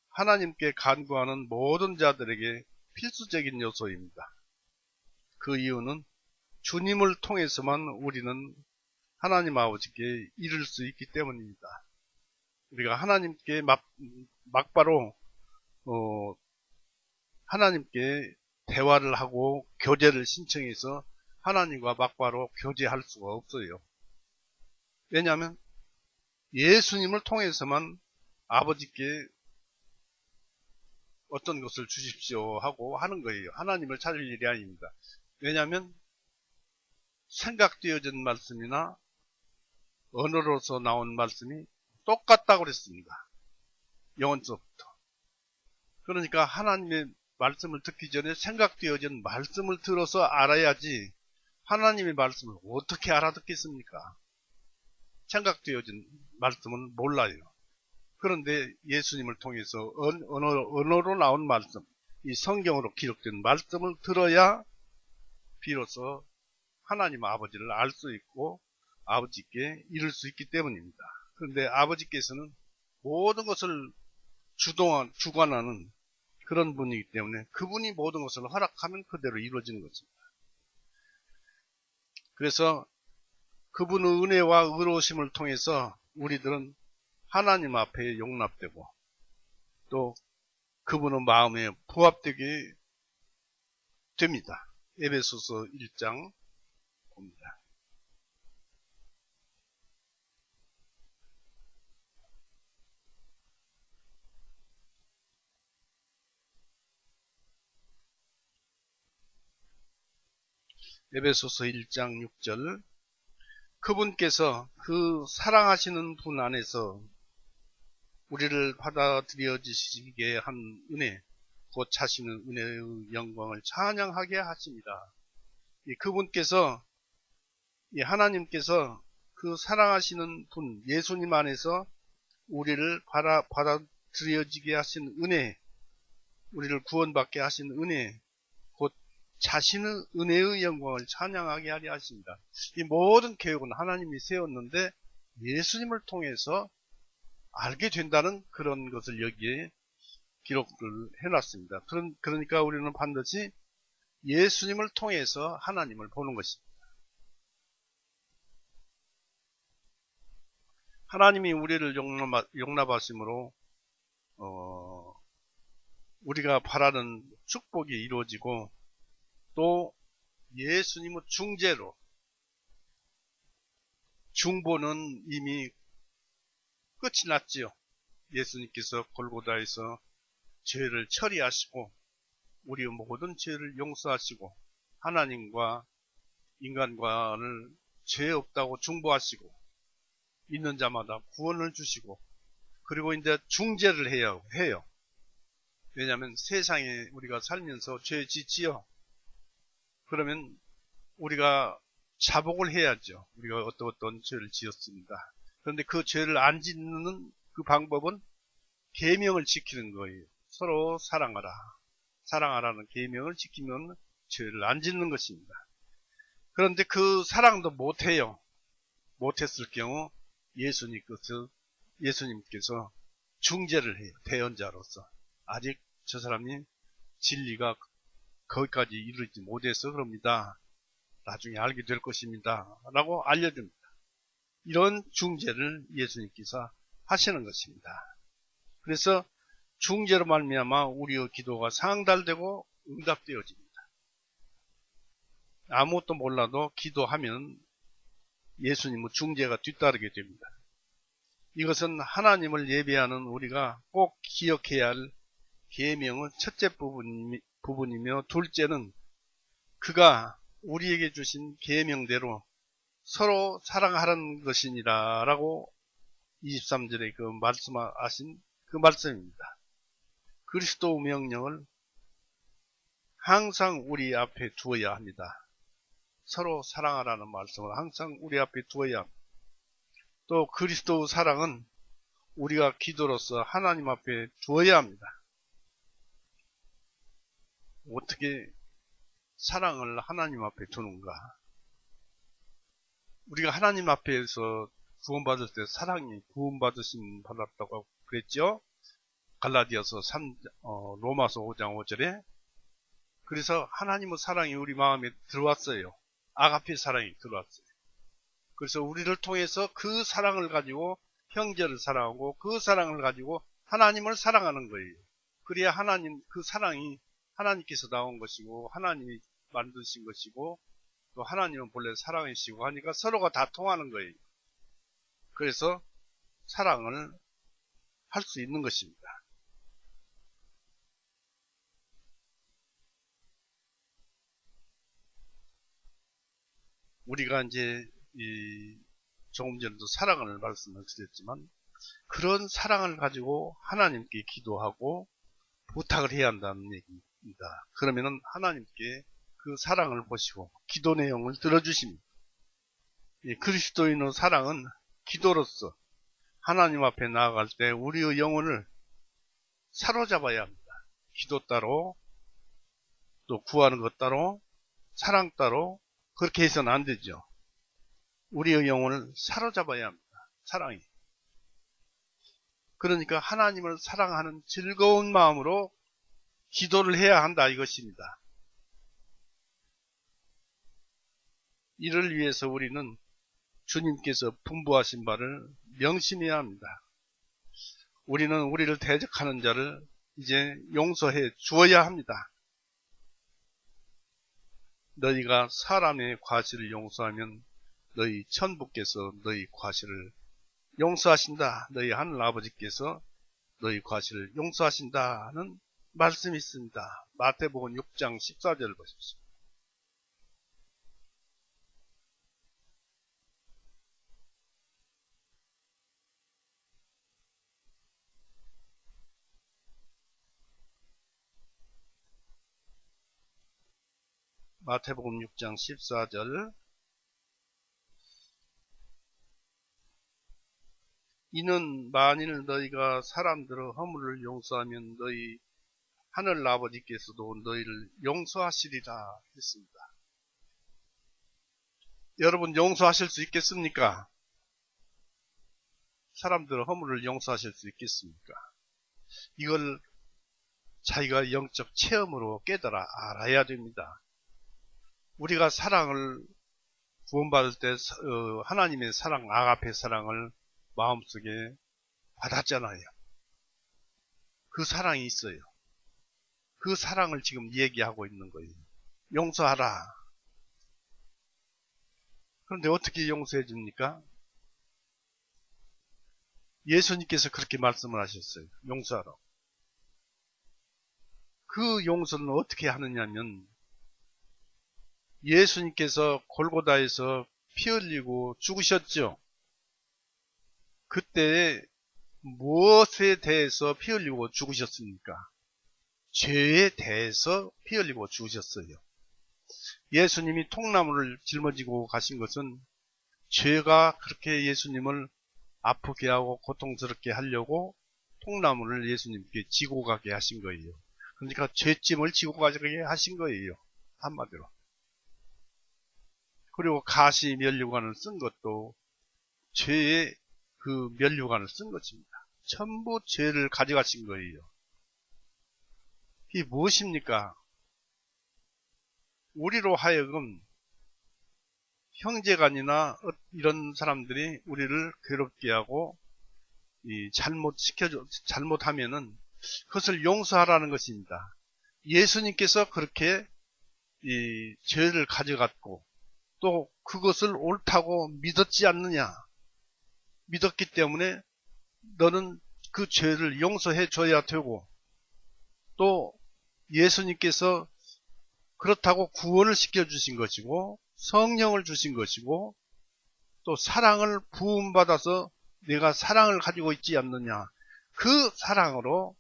하나님께 간구하는 모든 자들에게 필수적인 요소입니다. 그 이유는 주님을 통해서만 우리는 하나님 아버지께 이를 수 있기 때문입니다. 우리가 하나님께 막바로 하나님께 대화를 하고 교제를 신청해서 하나님과 막바로 교제할 수가 없어요. 왜냐하면 예수님을 통해서만 아버지께 어떤 것을 주십시오 하고 하는 거예요. 하나님을 찾을 일이 아닙니다. 왜냐하면 생각되어진 말씀이나 언어로서 나온 말씀이 똑같다고 그랬습니다. 영원서부터. 그러니까 하나님의 말씀을 듣기 전에 생각되어진 말씀을 들어서 알아야지 하나님의 말씀을 어떻게 알아듣겠습니까? 생각되어진 말씀은 몰라요. 그런데 예수님을 통해서 언어로 나온 말씀, 이 성경으로 기록된 말씀을 들어야 비로소 하나님 아버지를 알 수 있고 아버지께 이룰 수 있기 때문입니다. 그런데 아버지께서는 모든 것을 주관하는 그런 분이기 때문에 그분이 모든 것을 허락하면 그대로 이루어지는 것입니다. 그래서 그분의 은혜와 의로우심을 통해서 우리들은 하나님 앞에 용납되고 또 그분의 마음에 부합되게 됩니다. 에베소서 1장 봅니다. 에베소서 1장 6절 그분께서 그 사랑하시는 분 안에서 우리를 받아들여 주시게 한 은혜 곧 자신의 은혜의 영광을 찬양하게 하십니다. 그분께서 하나님께서 그 사랑하시는 분 예수님 안에서 우리를 받아들여지게 하신 은혜 우리를 구원받게 하신 은혜 곧 자신의 은혜의 영광을 찬양하게 하려 하십니다. 이 모든 계획은 하나님이 세웠는데 예수님을 통해서 알게 된다는 그런 것을 여기에 기록을 해놨습니다. 그러니까 우리는 반드시 예수님을 통해서 하나님을 보는 것입니다. 하나님이 우리를 용납하심으로 우리가 바라는 축복이 이루어지고 또 예수님의 중재로 중보는 이미 끝이 났지요. 예수님께서 골고다에서 죄를 처리하시고 우리의 모든 죄를 용서하시고 하나님과 인간과를 죄 없다고 중보하시고 있는 자마다 구원을 주시고 그리고 이제 중재를 해요. 왜냐하면 세상에 우리가 살면서 죄 짓지요. 그러면 우리가 자복을 해야죠. 우리가 어떤 죄를 지었습니다. 그런데 그 죄를 안 짓는 그 방법은 계명을 지키는 거예요. 서로 사랑하라는 계명을 지키면 죄를 안 짓는 것입니다. 그런데 그 사랑도 못해요. 못했을 경우 예수님께서 중재를 해요. 대언자로서. 아직 저 사람이 진리가 거기까지 이르지 못해서 그럽니다. 나중에 알게 될 것입니다. 라고 알려줍니다. 이런 중재를 예수님께서 하시는 것입니다. 그래서 중재로 말미암아 우리의 기도가 상달되고 응답되어집니다. 아무것도 몰라도 기도하면 예수님의 중재가 뒤따르게 됩니다. 이것은 하나님을 예배하는 우리가 꼭 기억해야 할 계명의 첫째 부분이며, 둘째는 그가 우리에게 주신 계명대로 서로 사랑하라는 것이니라 라고 23절에 그 말씀하신 그 말씀입니다. 그리스도 명령을 항상 우리 앞에 두어야 합니다. 서로 사랑하라는 말씀을 항상 우리 앞에 두어야 합니다. 또 그리스도 사랑은 우리가 기도로서 하나님 앞에 두어야 합니다. 어떻게 사랑을 하나님 앞에 두는가? 우리가 하나님 앞에서 구원받을 때 사랑이 구원받으심 받았다고 그랬죠? 갈라디아서 로마서 5장 5절에. 그래서 하나님의 사랑이 우리 마음에 들어왔어요. 아가페 사랑이 들어왔어요. 그래서 우리를 통해서 그 사랑을 가지고 형제를 사랑하고 그 사랑을 가지고 하나님을 사랑하는 거예요. 그래야 그 사랑이 하나님께서 나온 것이고 하나님이 만드신 것이고 또 하나님은 본래 사랑이시고 하니까 서로가 다 통하는 거예요. 그래서 사랑을 할 수 있는 것입니다. 우리가 이제 조금 전에도 사랑을 말씀을 드렸지만 그런 사랑을 가지고 하나님께 기도하고 부탁을 해야 한다는 얘기입니다. 그러면은 하나님께 그 사랑을 보시고 기도 내용을 들어주십니다. 그리스도인의 사랑은 기도로서 하나님 앞에 나아갈 때 우리의 영혼을 사로잡아야 합니다. 기도 따로 또 구하는 것 따로 사랑 따로 그렇게 해서는 안 되죠. 우리의 영혼을 사로잡아야 합니다. 사랑이. 그러니까 하나님을 사랑하는 즐거운 마음으로 기도를 해야 한다 이것입니다. 이를 위해서 우리는 주님께서 분부하신 바를 명심해야 합니다. 우리는 우리를 대적하는 자를 이제 용서해 주어야 합니다. 너희가 사람의 과실을 용서하면 너희 천부께서 너희 과실을 용서하신다. 너희 하늘 아버지께서 너희 과실을 용서하신다는 말씀이 있습니다. 마태복음 6장 14절을 보십시오. 마태복음 6장 14절. 이는 만일 너희가 사람들의 허물을 용서하면 너희 하늘 아버지께서도 너희를 용서하시리라 했습니다. 여러분 용서하실 수 있겠습니까? 사람들의 허물을 용서하실 수 있겠습니까? 이걸 자기가 영적 체험으로 깨달아 알아야 됩니다. 우리가 사랑을 구원받을 때 하나님의 사랑, 아가페 사랑을 마음속에 받았잖아요. 그 사랑이 있어요. 그 사랑을 지금 얘기하고 있는 거예요. 용서하라. 그런데 어떻게 용서해 줍니까? 예수님께서 그렇게 말씀을 하셨어요. 용서하라. 그 용서는 어떻게 하느냐면 예수님께서 골고다에서 피 흘리고 죽으셨죠. 그때 무엇에 대해서 피 흘리고 죽으셨습니까? 죄에 대해서 피 흘리고 죽으셨어요. 예수님이 통나무를 짊어지고 가신 것은 죄가 그렇게 예수님을 아프게 하고 고통스럽게 하려고 통나무를 예수님께 지고 가게 하신 거예요. 그러니까 죄짐을 지고 가게 하신 거예요. 한마디로. 그리고 가시 면류관을 쓴 것도 죄의 그 면류관을 쓴 것입니다. 전부 죄를 가져가신 거예요. 이게 무엇입니까? 우리로 하여금 형제간이나 이런 사람들이 우리를 괴롭게 하고 잘못하면은 그것을 용서하라는 것입니다. 예수님께서 그렇게 죄를 가져갔고 또 그것을 옳다고 믿었지 않느냐? 믿었기 때문에 너는 그 죄를 용서해 줘야 되고, 또 예수님께서 그렇다고 구원을 시켜주신 것이고, 성령을 주신 것이고, 또 사랑을 부음받아서 내가 사랑을 가지고 있지 않느냐. 그 사랑으로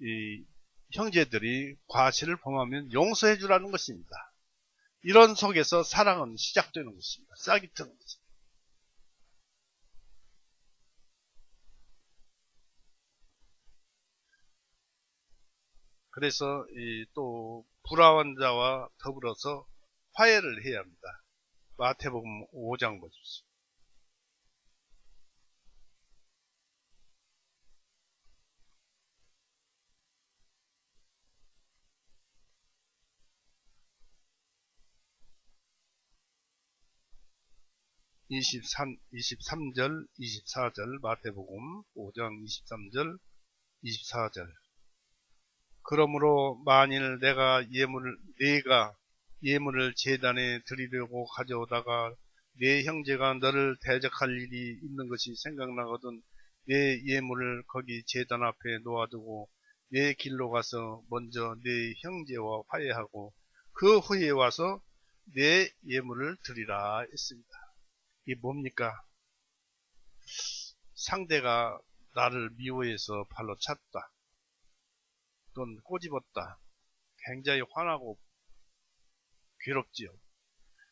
이 형제들이 과실을 범하면 용서해 주라는 것입니다. 이런 속에서 사랑은 시작되는 것입니다. 싹이 트는 것입니다. 그래서 또 불화한 자와 더불어서 화해를 해야 합니다. 마태복음 5장 보십시오. 23절, 24절, 마태복음 5장 23절, 24절. 그러므로 만일 내가 예물을 제단에 드리려고 가져오다가 내 형제가 너를 대적할 일이 있는 것이 생각나거든 내 예물을 거기 제단 앞에 놓아두고 내 길로 가서 먼저 내 형제와 화해하고 그 후에 와서 내 예물을 드리라 했습니다. 이게 뭡니까? 상대가 나를 미워해서 발로 찼다. 또는 꼬집었다. 굉장히 화나고 괴롭지요.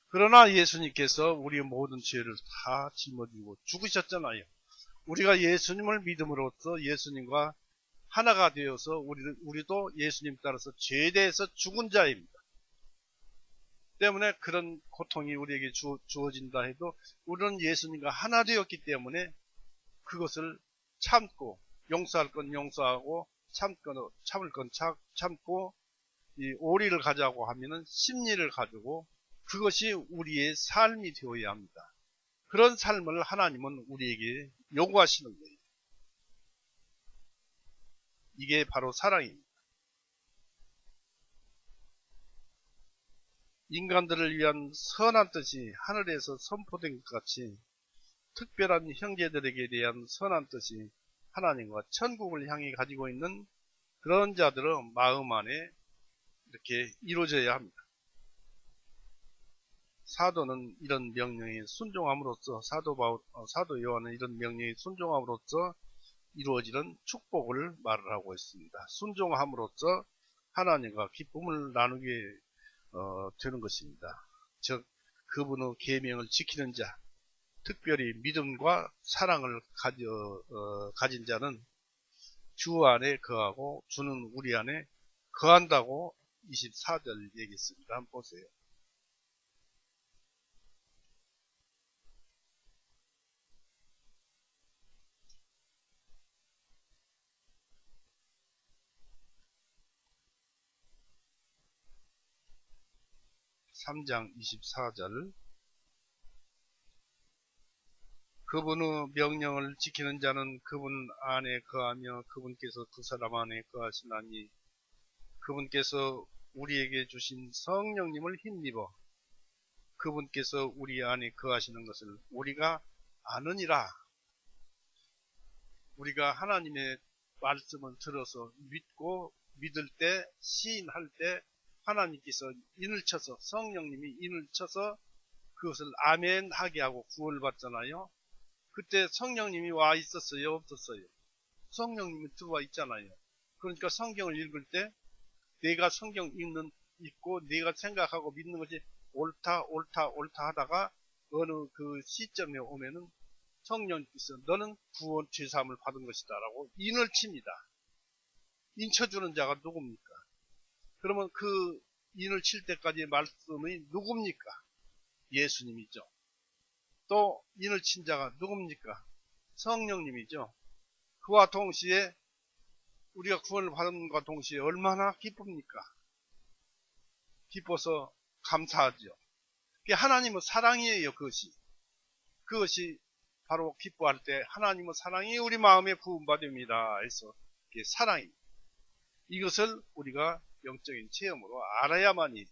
그러나 예수님께서 우리의 모든 죄를 다 짊어지고 죽으셨잖아요. 우리가 예수님을 믿음으로써 예수님과 하나가 되어서 우리도 예수님 따라서 죄에 대해서 죽은 자입니다. 때문에 그런 고통이 우리에게 주어진다 해도 우리는 예수님과 하나 되었기 때문에 그것을 참고 용서할 건 용서하고 참을 건 참고 이 오리를 가자고 하면은 심리를 가지고 그것이 우리의 삶이 되어야 합니다. 그런 삶을 하나님은 우리에게 요구하시는 거예요. 이게 바로 사랑입니다. 인간들을 위한 선한 뜻이 하늘에서 선포된 것 같이 특별한 형제들에게 대한 선한 뜻이 하나님과 천국을 향해 가지고 있는 그런 자들의 마음 안에 이렇게 이루어져야 합니다. 사도는 이런 명령에 순종함으로써 사도 요한은 이런 명령에 순종함으로써 이루어지는 축복을 말을 하고 있습니다. 순종함으로써 하나님과 기쁨을 나누게 되는 것입니다. 즉 그분의 계명을 지키는 자, 특별히 믿음과 사랑을 가진 자는 주 안에 거하고 주는 우리 안에 거한다고 24절 얘기했습니다. 한번 보세요. (3장) 24절. 그분의 명령을 지키는 자는 그분 안에 거하며 그분께서 그 사람 안에 거하시나니 그분께서 우리에게 주신 성령님을 힘입어 그분께서 우리 안에 거하시는 것을 우리가 아느니라. 우리가 하나님의 말씀을 들어서 믿고 믿을 때 시인할 때 하나님께서 인을 쳐서 성령님이 인을 쳐서 그것을 아멘 하게 하고 구원을 받잖아요. 그때 성령님이 와 있었어요? 없었어요? 성령님이 들어와 있잖아요. 그러니까 성경을 읽을 때 내가 성경 읽고 내가 생각하고 믿는 것이 옳다 하다가 어느 그 시점에 오면은 성령님께서 너는 구원 죄사함을 받은 것이다 라고 인을 칩니다. 인 쳐주는 자가 누굽니까? 그러면 그 인을 칠 때까지의 말씀이 누굽니까? 예수님이죠. 또 인을 친 자가 누굽니까? 성령님이죠. 그와 동시에 우리가 구원을 받은 것과 동시에 얼마나 기쁩니까? 기뻐서 감사하죠. 그게 하나님의 사랑이에요. 그것이 바로 기뻐할 때 하나님의 사랑이 우리 마음에 부음받습니다. 해서 그게 사랑입니다. 이것을 우리가 영적인 체험으로 알아야만이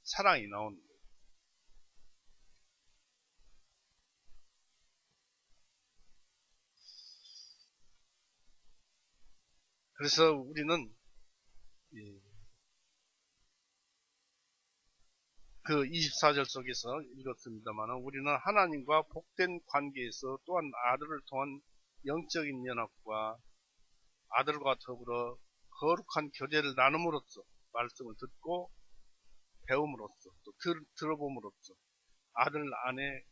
사랑이 나오는 거예요. 그래서 우리는 그 24절 속에서 읽었습니다만 우리는 하나님과 복된 관계에서 또한 아들을 통한 영적인 연합과 아들과 더불어 거룩한 교제를 나눔으로써 말씀을 듣고 배움으로써 또 들어봄으로써 아들 안에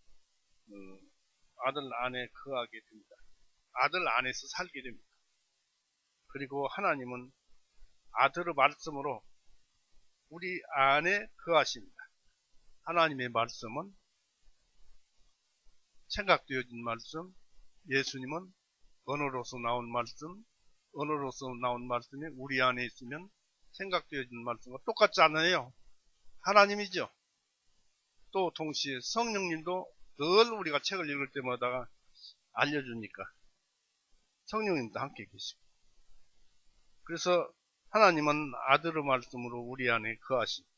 거하게 됩니다. 아들 안에서 살게 됩니다. 그리고 하나님은 아들의 말씀으로 우리 안에 거하십니다. 하나님의 말씀은 생각되어진 말씀, 예수님은 언어로서 나온 말씀이 우리 안에 있으면 생각되어진 말씀과 똑같지 않아요. 하나님이죠. 또 동시에 성령님도 늘 우리가 책을 읽을 때마다 알려주니까 성령님도 함께 계시고, 그래서 하나님은 아들의 말씀으로 우리 안에 거하십니다.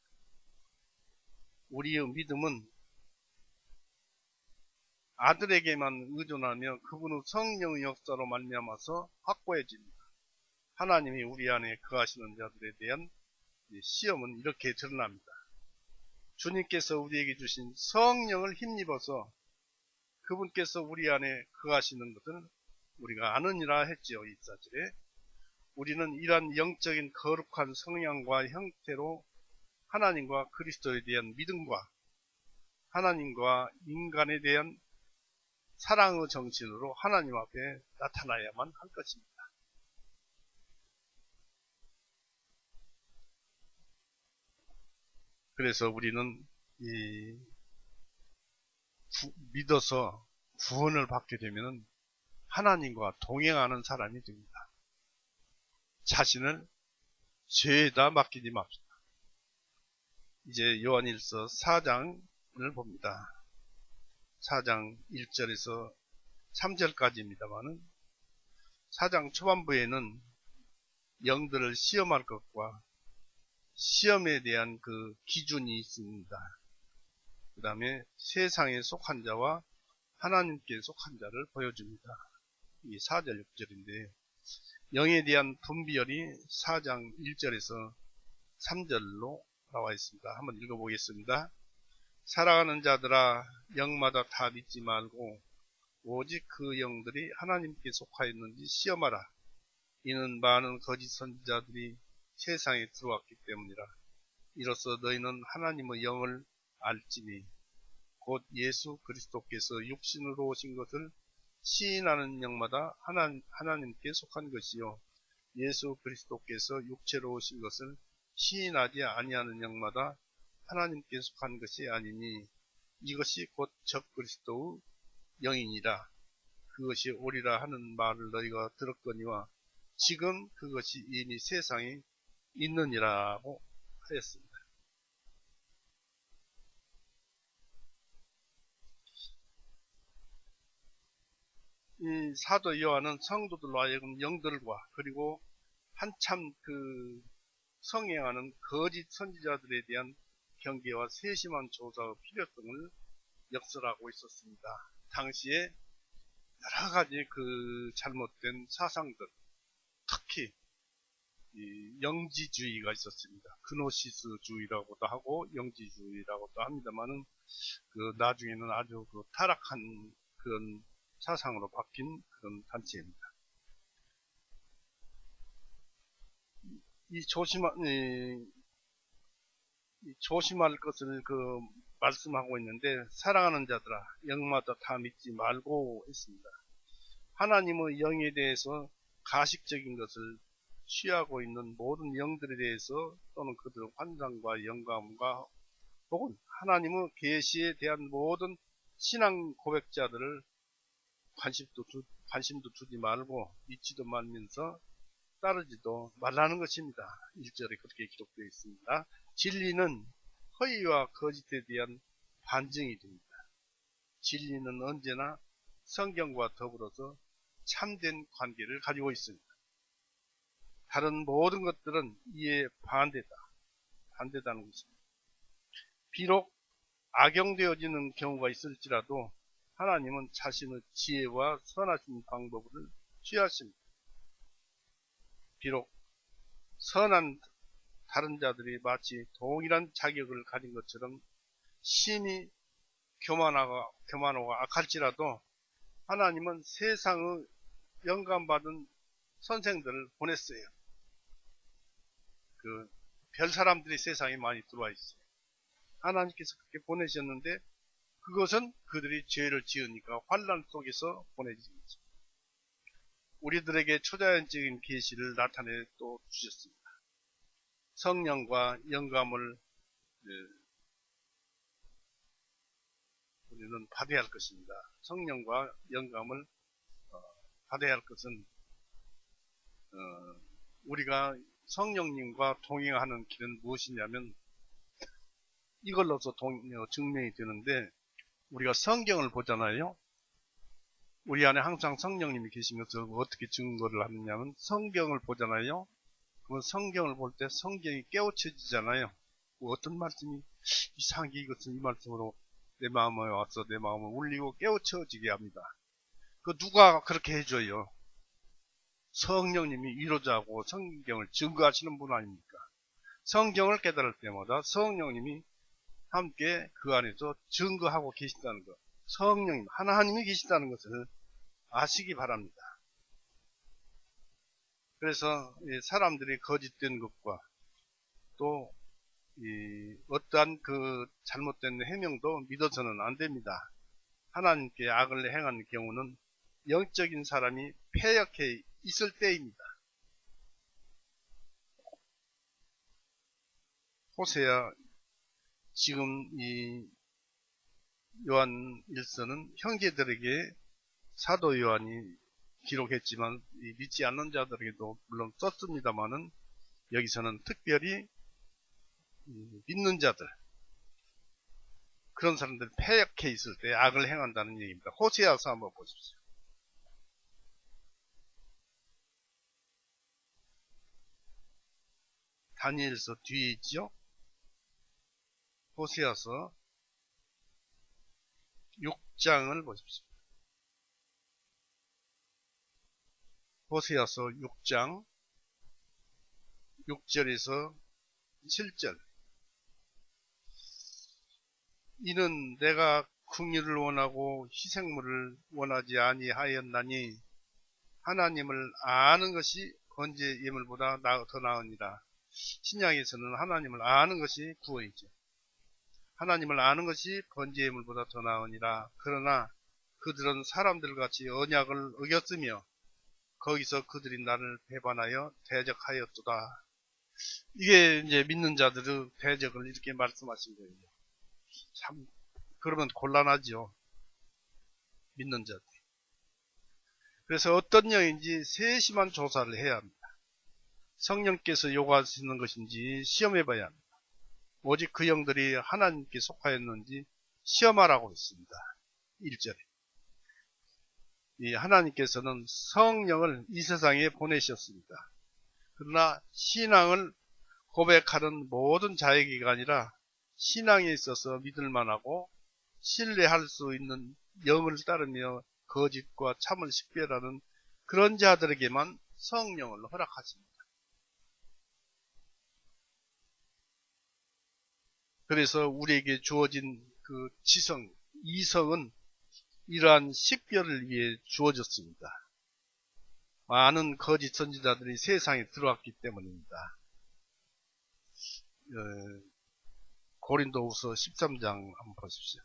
우리의 믿음은 아들에게만 의존하며 그분의 성령의 역사로 말미암아서 확고해집니다. 하나님이 우리 안에 거하시는 자들에 대한 시험은 이렇게 드러납니다. 주님께서 우리에게 주신 성령을 힘입어서 그분께서 우리 안에 거하시는 것을 우리가 아느니라 했지요. 24절에 우리는 이러한 영적인 거룩한 성향과 형태로 하나님과 그리스도에 대한 믿음과 하나님과 인간에 대한 사랑의 정신으로 하나님 앞에 나타나야만 할 것입니다. 그래서 우리는 믿어서 구원을 받게 되면 하나님과 동행하는 사람이 됩니다. 자신을 죄에다 맡기지 맙시다. 이제 요한일서 4장을 봅니다. 4장 1절에서 3절까지입니다만은 4장 초반부에는 영들을 시험할 것과 시험에 대한 그 기준이 있습니다. 그 다음에 세상에 속한 자와 하나님께 속한 자를 보여줍니다. 이 4절 6절인데 영에 대한 분별이 4장 1절에서 3절로 나와 있습니다. 한번 읽어보겠습니다. 사랑하는 자들아, 영마다 다 믿지 말고 오직 그 영들이 하나님께 속하였는지 시험하라. 이는 많은 거짓 선지자들이 세상에 들어왔기 때문이라. 이로써 너희는 하나님의 영을 알지니 곧 예수 그리스도께서 육신으로 오신 것을 시인하는 영마다 하나님께 속한 것이요 예수 그리스도께서 육체로 오신 것을 시인하지 아니하는 영마다 하나님께 속한 것이 아니니 이것이 곧 적그리스도의 영이니라. 그것이 오리라 하는 말을 너희가 들었거니와 지금 그것이 이미 세상에 있느니라고 하였습니다. 이 사도 요한은 성도들로 하여금 영들과 그리고 한참 그 성행하는 거짓 선지자들에 대한 경계와 세심한 조사의 필요성을 역설하고 있었습니다. 당시에 여러 가지 그 잘못된 사상들, 특히 이 영지주의가 있었습니다. 그노시스주의라고도 하고 영지주의라고도 합니다만은 그 나중에는 아주 그 타락한 그런 사상으로 바뀐 그런 단체입니다. 이 조심할 것을 그 말씀하고 있는데 사랑하는 자들아 영마다 다 믿지 말고 했습니다. 하나님의 영에 대해서 가식적인 것을 취하고 있는 모든 영들에 대해서 또는 그들의 환상과 영감과 혹은 하나님의 계시에 대한 모든 신앙 고백자들을 관심도 두지 말고 믿지도 말면서 따르지도 말라는 것입니다. 1절에 그렇게 기록되어 있습니다. 진리는 허위와 거짓에 대한 반증이 됩니다. 진리는 언제나 성경과 더불어서 참된 관계를 가지고 있습니다. 다른 모든 것들은 이에 반대다는 것입니다. 비록 악용되어지는 경우가 있을지라도 하나님은 자신의 지혜와 선하신 방법을 취하십니다. 비록 선한 다른 자들이 마치 동일한 자격을 가진 것처럼 심히 교만하고 악할지라도 하나님은 세상의 영감받은 선생들을 보냈어요. 그 별 사람들이 세상에 많이 들어와 있어요. 하나님께서 그렇게 보내셨는데 그것은 그들이 죄를 지으니까 환난 속에서 보내진 거죠. 우리들에게 초자연적인 계시를 나타내 또 주셨습니다. 성령과 영감을 우리는 받아야 할 것입니다. 성령과 영감을 받아야 할 것은 우리가 성령님과 동행하는 길은 무엇이냐면 이걸로서 증명이 되는데 우리가 성경을 보잖아요. 우리 안에 항상 성령님이 계신 것을 어떻게 증거를 하느냐면 성경을 보잖아요. 그러면 성경을 볼 때 성경이 깨우쳐지잖아요. 어떤 말씀이 이상하게 이것은 이 말씀으로 내 마음에 와서 내 마음을 울리고 깨우쳐지게 합니다. 그 누가 그렇게 해줘요? 성령님이 이루자고 성경을 증거하시는 분 아닙니까? 성경을 깨달을 때마다 성령님이 함께 그 안에서 증거하고 계신다는 것, 성령님, 하나님이 계신다는 것을 아시기 바랍니다. 그래서 사람들이 거짓된 것과 또 어떠한 그 잘못된 해명도 믿어서는 안 됩니다. 하나님께 악을 행하는 경우는 영적인 사람이 패역해 있을 때입니다. 호세아 지금 이 요한 1서는 형제들에게 사도 요한이 기록했지만 믿지 않는 자들에게도 물론 썼습니다만은 여기서는 특별히 믿는 자들 그런 사람들 패역해 있을 때 악을 행한다는 얘기입니다. 호세아서 한번 보십시오. 다니엘서 뒤에 있죠. 호세아서 6장을 보십시오. 호세아서 6장 6절에서 7절 이는 내가 긍휼을 원하고 희생물을 원하지 아니하였나니 하나님을 아는 것이 번제 예물보다 더 나으니라. 신약에서는 하나님을 아는 것이 구원이죠. 하나님을 아는 것이 번제 예물보다 더 나으니라. 그러나 그들은 사람들같이 언약을 어겼으며 거기서 그들이 나를 배반하여 대적하였도다. 이게 이제 믿는 자들의 대적을 이렇게 말씀하신 거예요. 참 그러면 곤란하죠. 믿는 자들. 그래서 어떤 영인지 세심한 조사를 해야 합니다. 성령께서 요구하시는 것인지 시험해 봐야 합니다. 오직 그 영들이 하나님께 속하였는지 시험하라고 했습니다. 1절에. 이 하나님께서는 성령을 이 세상에 보내셨습니다. 그러나 신앙을 고백하는 모든 자에게가 아니라 신앙에 있어서 믿을만하고 신뢰할 수 있는 영을 따르며 거짓과 참을 식별하는 그런 자들에게만 성령을 허락하십니다. 그래서 우리에게 주어진 그 지성, 이성은 이러한 식별을 위해 주어졌습니다. 많은 거짓 선지자들이 세상에 들어왔기 때문입니다. 고린도후서 13장 한번 보십시오.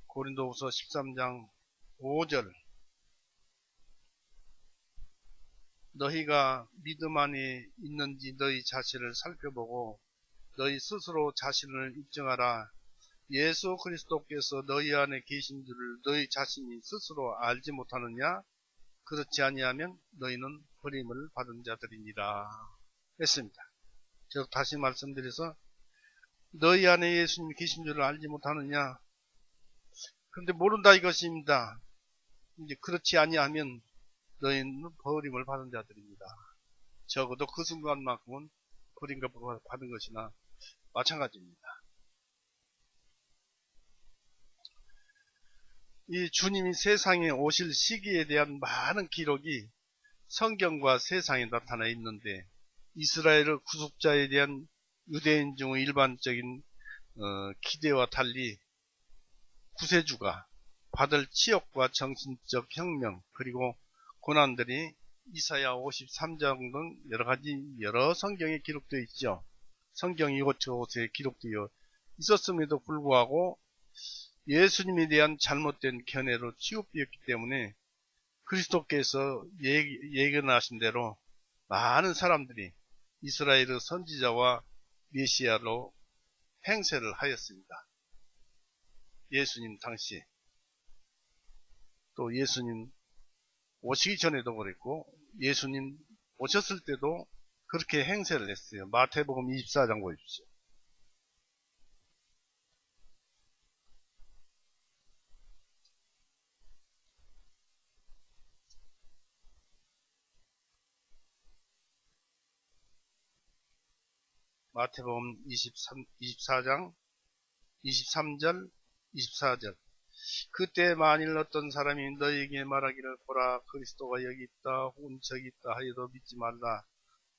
고린도후서 13장 5절 너희가 믿음 안에 있는지 너희 자신을 살펴보고 너희 스스로 자신을 입증하라. 예수 그리스도께서 너희 안에 계신 줄을 너희 자신이 스스로 알지 못하느냐? 그렇지 아니하면 너희는 버림을 받은 자들이니라 했습니다. 제가 다시 말씀드려서 너희 안에 예수님이 계신 줄을 알지 못하느냐? 그런데 모른다 이것입니다. 이제 그렇지 아니하면 너희는 버림을 받은 자들입니다. 적어도 그 순간만큼은 버림과 받은 것이나 마찬가지입니다. 이 주님이 세상에 오실 시기에 대한 많은 기록이 성경과 세상에 나타나 있는데, 이스라엘의 구속자에 대한 유대인 중의 일반적인 기대와 달리 구세주가 받을 치욕과 정신적 혁명, 그리고 고난들이 이사야 53장 등 여러 성경에 기록되어 있죠. 성경 이곳저곳에 기록되어 있었음에도 불구하고 예수님에 대한 잘못된 견해로 취급되었기 때문에 그리스도께서 예견하신 대로 많은 사람들이 이스라엘의 선지자와 메시아로 행세를 하였습니다. 예수님 당시, 또 예수님 오시기 전에도 그랬고 예수님 오셨을 때도 그렇게 행세를 했어요. 마태복음 24장 보십시오. 마태복음 24장 23절 24절. 그때 만일 어떤 사람이 너희에게 말하기를 보라 그리스도가 여기 있다 혹은 저기 있다 하여도 믿지 말라.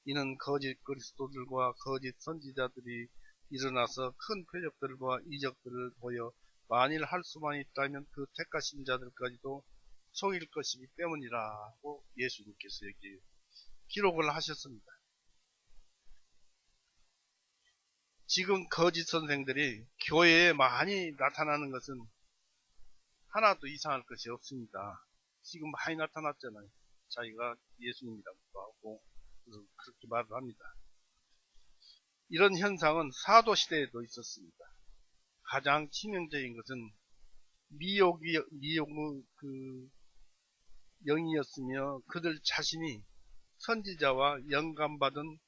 이는 거짓 그리스도들과 거짓 선지자들이 일어나서 큰 표적들과 이적들을 보여 만일 할 수만 있다면 그 택하신 자들까지도 속일 것이기 때문이라고 예수님께서 여기 기록을 하셨습니다. 지금 거짓 선생들이 교회에 많이 나타나는 것은 하나도 이상할 것이 없습니다. 지금 많이 나타났잖아요. 자기가 예수님이라고도 하고 그렇게 말을 합니다. 이런 현상은 사도시대에도 있었습니다. 가장 치명적인 것은 미혹의 영이었으며 그들 자신이 선지자와 영감받은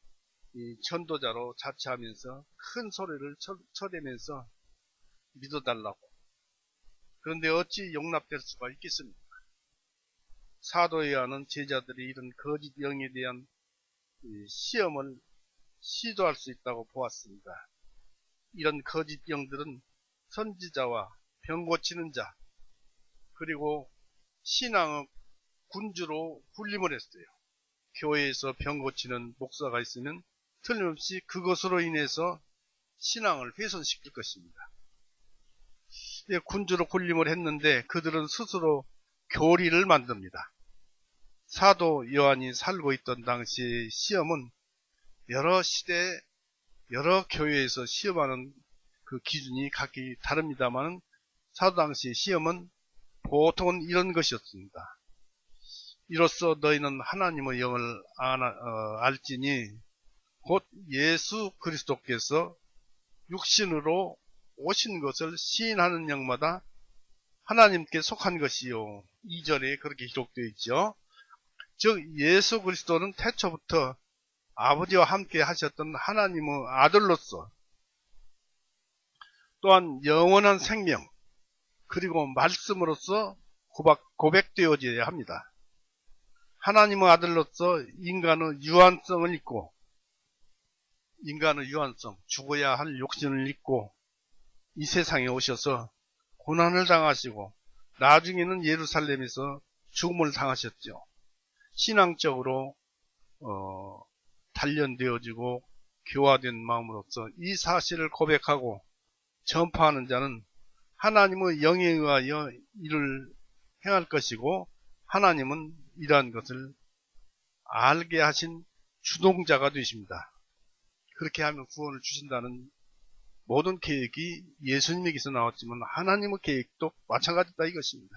이 전도자로 자처하면서 큰 소리를 쳐대면서 믿어달라고. 그런데 어찌 용납될 수가 있겠습니까? 사도에 하는 제자들이 이런 거짓 영에 대한 시험을 시도할 수 있다고 보았습니다. 이런 거짓 영들은 선지자와 병 고치는 자, 그리고 신앙의 군주로 군림을 했어요. 교회에서 병 고치는 목사가 있으면 틀림없이 그것으로 인해서 신앙을 훼손시킬 것입니다. 군주로 군림을 했는데 그들은 스스로 교리를 만듭니다. 사도 요한이 살고 있던 당시의 시험은 여러 시대, 여러 교회에서 시험하는 그 기준이 각기 다릅니다만 사도 당시의 시험은 보통은 이런 것이었습니다. 이로써 너희는 하나님의 영을 알지니 곧 예수 그리스도께서 육신으로 오신 것을 시인하는 영마다 하나님께 속한 것이요. 2절에 그렇게 기록되어 있죠. 즉 예수 그리스도는 태초부터 아버지와 함께 하셨던 하나님의 아들로서 또한 영원한 생명 그리고 말씀으로서 고백되어져야 합니다. 하나님의 아들로서 인간의 유한성을 잊고 죽어야 할 욕심을 잊고 이 세상에 오셔서 고난을 당하시고 나중에는 예루살렘에서 죽음을 당하셨죠. 신앙적으로 단련되어지고 교화된 마음으로서 이 사실을 고백하고 전파하는 자는 하나님의 영에 의하여 이를 행할 것이고 하나님은 이러한 것을 알게 하신 주동자가 되십니다. 그렇게 하면 구원을 주신다는 모든 계획이 예수님에게서 나왔지만 하나님의 계획도 마찬가지다 이것입니다.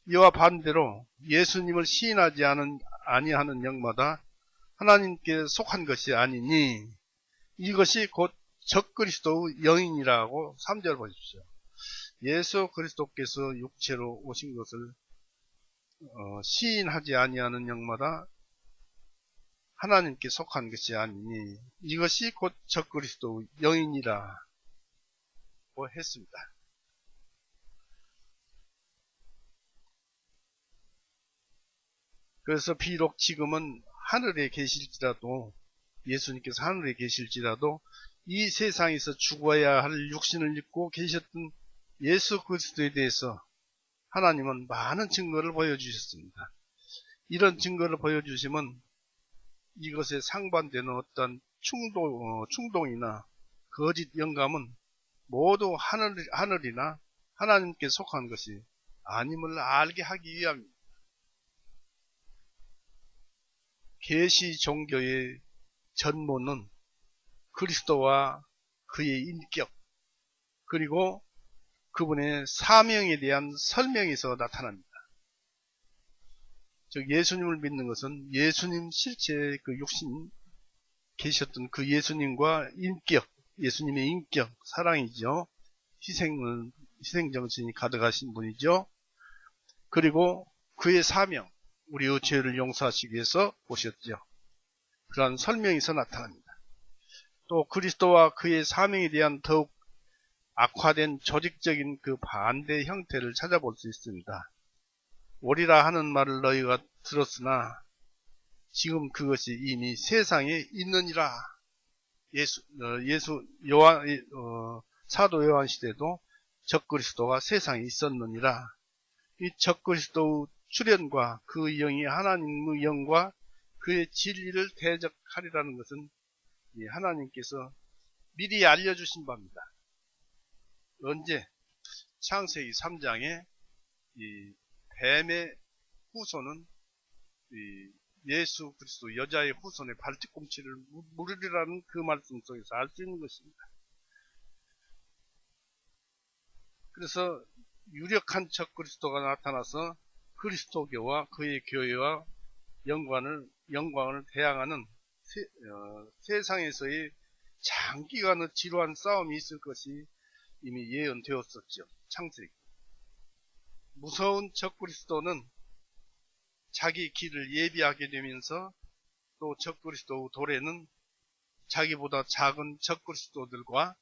이와 반대로 예수님을 시인하지 아니하는 영마다 하나님께 속한 것이 아니니 이것이 곧 적그리스도의 영이니라고 3절 보십시오. 예수 그리스도께서 육체로 오신 것을 시인하지 아니하는 영마다 하나님께 속한 것이 아니니 이것이 곧 적그리스도의 영이니라 고 했습니다. 그래서 비록 지금은 하늘에 계실지라도, 예수님께서 하늘에 계실지라도 이 세상에서 죽어야 할 육신을 입고 계셨던 예수 그리스도에 대해서 하나님은 많은 증거를 보여주셨습니다. 이런 증거를 보여주시면 이것에 상반되는 어떤 충동이나 거짓 영감은 모두 하늘이나 하나님께 속한 것이 아님을 알게 하기 위함입니다. 계시 종교의 전문은 그리스도와 그의 인격, 그리고 그분의 사명에 대한 설명에서 나타납니다. 즉 예수님을 믿는 것은 예수님 실체의 그 육신 계셨던 그 예수님과 인격, 예수님의 인격, 사랑이죠. 희생정신이 가득하신 분이죠. 그리고 그의 사명, 우리의 죄를 용서하시기 위해서 오셨죠. 그러한 설명에서 나타납니다. 또 그리스도와 그의 사명에 대한 더욱 악화된 조직적인 그 반대 형태를 찾아볼 수 있습니다. 오리라 하는 말을 너희가 들었으나 지금 그것이 이미 세상에 있느니라. 사도 요한 시대도 적그리스도가 세상에 있었느니라. 이 적그리스도의 출현과 그 영이 하나님의 영과 그의 진리를 대적하리라는 것은 하나님께서 미리 알려주신 바입니다. 언제? 창세기 3장에 이 뱀의 후손은 예수 그리스도 여자의 후손의 발뒤꿈치를 물으리라는 그 말씀 속에서 알 수 있는 것입니다. 그래서 유력한 적그리스도가 나타나서 그리스도교와 그의 교회와 영광을 대항하는 세상에서의 장기간의 지루한 싸움이 있을 것이 이미 예언되었었죠. 창세기. 무서운 적그리스도는 자기 길을 예비하게 되면서 또 적그리스도 도래는 자기보다 작은 적그리스도들과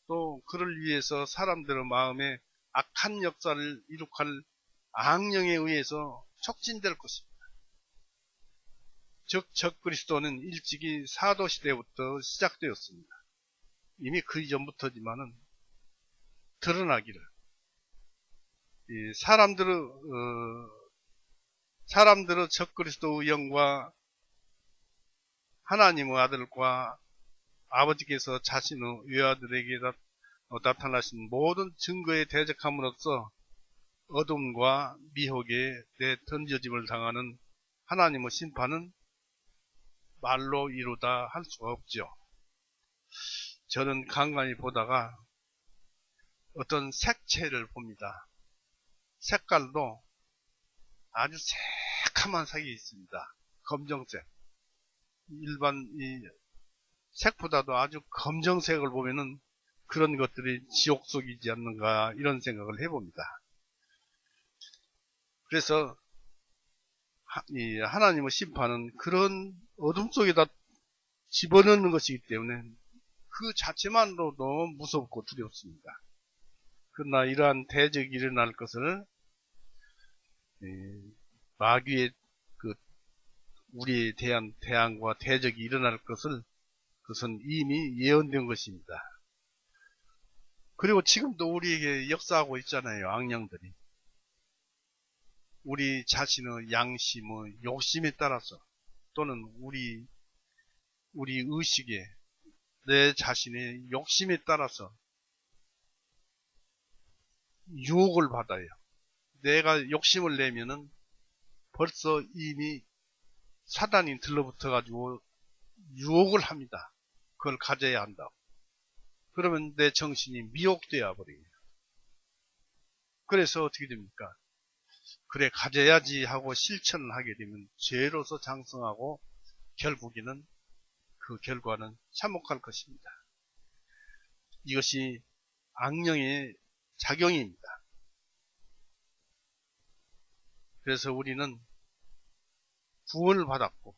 또 그를 위해서 사람들의 마음에 악한 역사를 이룩할 악령에 의해서 촉진될 것입니다. 즉 적그리스도는 일찍이 사도시대부터 시작되었습니다. 이미 그 이전부터지만은 드러나기를 사람들의 적그리스도의 영과 하나님의 아들과 아버지께서 자신의 외아들에게 나타나신 모든 증거에 대적함으로써 어둠과 미혹에 던져짐을 당하는 하나님의 심판은 말로 이루다 할 수가 없죠. 저는 간간히 보다가 어떤 색채를 봅니다. 색깔도 아주 새카만 색이 있습니다. 검정색. 일반 색보다도 아주 검정색을 보면은 그런 것들이 지옥 속이지 않는가 이런 생각을 해봅니다. 그래서 하나님의 심판은 그런 어둠 속에다 집어넣는 것이기 때문에 그 자체만으로도 무섭고 두렵습니다. 그러나 이러한 대적이 일어날 것을 마귀의 우리에 대한 대항과 대적이 일어날 것을 그것은 이미 예언된 것입니다. 그리고 지금도 우리에게 역사하고 있잖아요. 악령들이. 우리 자신의 양심의 욕심에 따라서 또는 우리 의식에 내 자신의 욕심에 따라서 유혹을 받아요. 내가 욕심을 내면은 벌써 이미 사단이 들러붙어 가지고 유혹을 합니다. 그걸 가져야 한다고. 그러면 내 정신이 미혹되어 버려요. 그래서 어떻게 됩니까? 그래 가져야지 하고 실천을 하게 되면 죄로서 장성하고 결국에는 그 결과는 참혹할 것입니다. 이것이 악령의 작용입니다. 그래서 우리는 구원을 받았고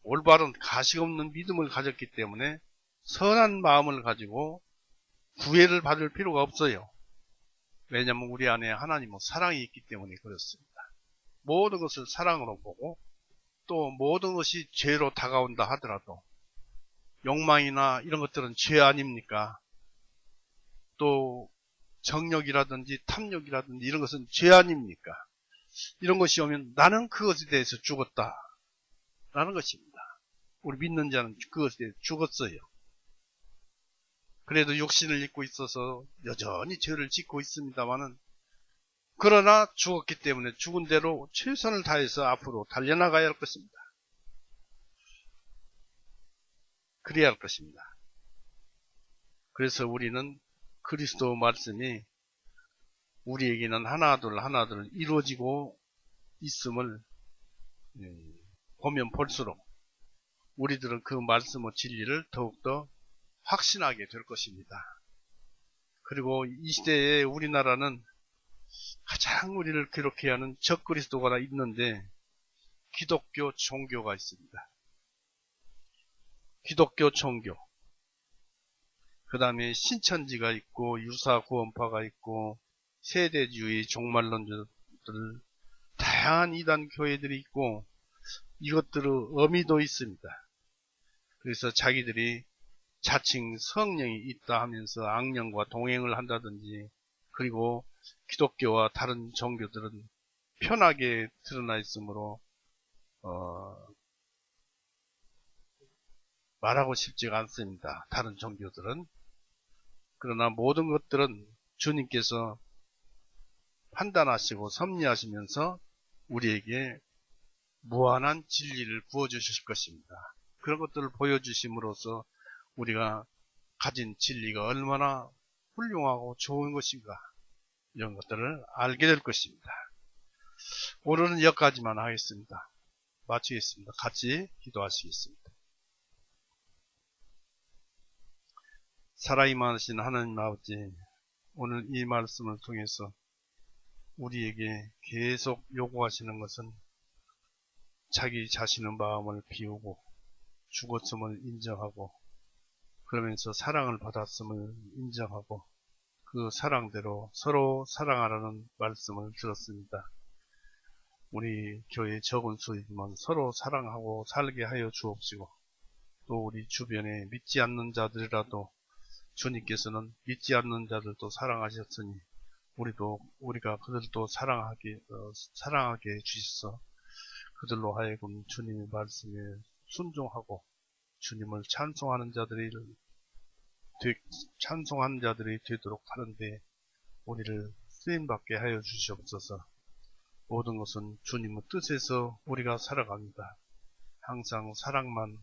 올바른 가식 없는 믿음을 가졌기 때문에 선한 마음을 가지고 구애를 받을 필요가 없어요. 왜냐하면 우리 안에 하나님의 사랑이 있기 때문에 그렇습니다. 모든 것을 사랑으로 보고 또 모든 것이 죄로 다가온다 하더라도 욕망이나 이런 것들은 죄 아닙니까? 또 정욕이라든지 탐욕이라든지 이런 것은 죄 아닙니까? 이런 것이 오면 나는 그것에 대해서 죽었다 라는 것입니다. 우리 믿는 자는 그것에 대해서 죽었어요. 그래도 육신을 입고 있어서 여전히 죄를 짓고 있습니다만은, 그러나 죽었기 때문에 죽은 대로 최선을 다해서 앞으로 달려나가야 할 것입니다. 그래야 할 것입니다. 그래서 우리는 그리스도 말씀이 우리에게는 하나둘 이루어지고 있음을 보면 볼수록 우리들은 그 말씀의 진리를 더욱더 확신하게 될 것입니다. 그리고 이 시대에 우리나라는 가장 우리를 괴롭게 하는 적그리스도가 있는데 기독교 종교가 있습니다. 기독교 종교. 그 다음에 신천지가 있고 유사구원파가 있고 세대주의 종말론자들, 다양한 이단 교회들이 있고 이것들의 의미도 있습니다. 그래서 자기들이 자칭 성령이 있다 하면서 악령과 동행을 한다든지, 그리고 기독교와 다른 종교들은 편하게 드러나 있으므로 말하고 싶지가 않습니다. 다른 종교들은. 그러나 모든 것들은 주님께서 판단하시고 섭리하시면서 우리에게 무한한 진리를 부어주실 것입니다. 그런 것들을 보여주심으로써 우리가 가진 진리가 얼마나 훌륭하고 좋은 것인가, 이런 것들을 알게 될 것입니다. 오늘은 여기까지만 하겠습니다. 마치겠습니다. 같이 기도하시겠습니다. 살아임하신 하나님 아버지, 오늘 이 말씀을 통해서 우리에게 계속 요구하시는 것은 자기 자신의 마음을 비우고 죽었음을 인정하고, 그러면서 사랑을 받았음을 인정하고 그 사랑대로 서로 사랑하라는 말씀을 들었습니다. 우리 교회 적은 수이지만 서로 사랑하고 살게 하여 주옵시고, 또 우리 주변에 믿지 않는 자들이라도 주님께서는 믿지 않는 자들도 사랑하셨으니 우리가 그들도 사랑하게 해주셔서 그들로 하여금 주님의 말씀에 순종하고 주님을 찬송하는 자들이 되도록 하는데 우리를 쓰임받게 하여 주시옵소서. 모든 것은 주님의 뜻에서 우리가 살아갑니다. 항상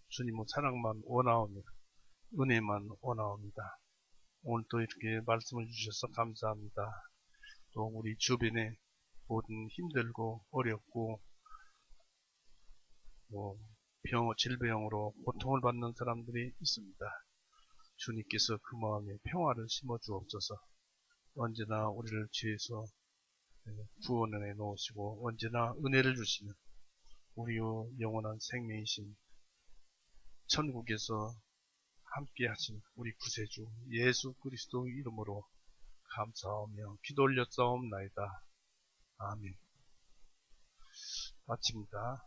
주님의 사랑만 원하옵니다. 은혜만 원하옵니다. 오늘 또 이렇게 말씀을 주셔서 감사합니다. 또 우리 주변에 모든 힘들고 어렵고 질병으로 고통을 받는 사람들이 있습니다. 주님께서 그 마음에 평화를 심어 주옵소서. 언제나 우리를 죄에서 구원해 놓으시고 언제나 은혜를 주시는 우리의 영원한 생명이신 천국에서 함께 하신 우리 구세주 예수 그리스도 이름으로 감사하며 기도 올렸사옵나이다. 아멘. 마칩니다.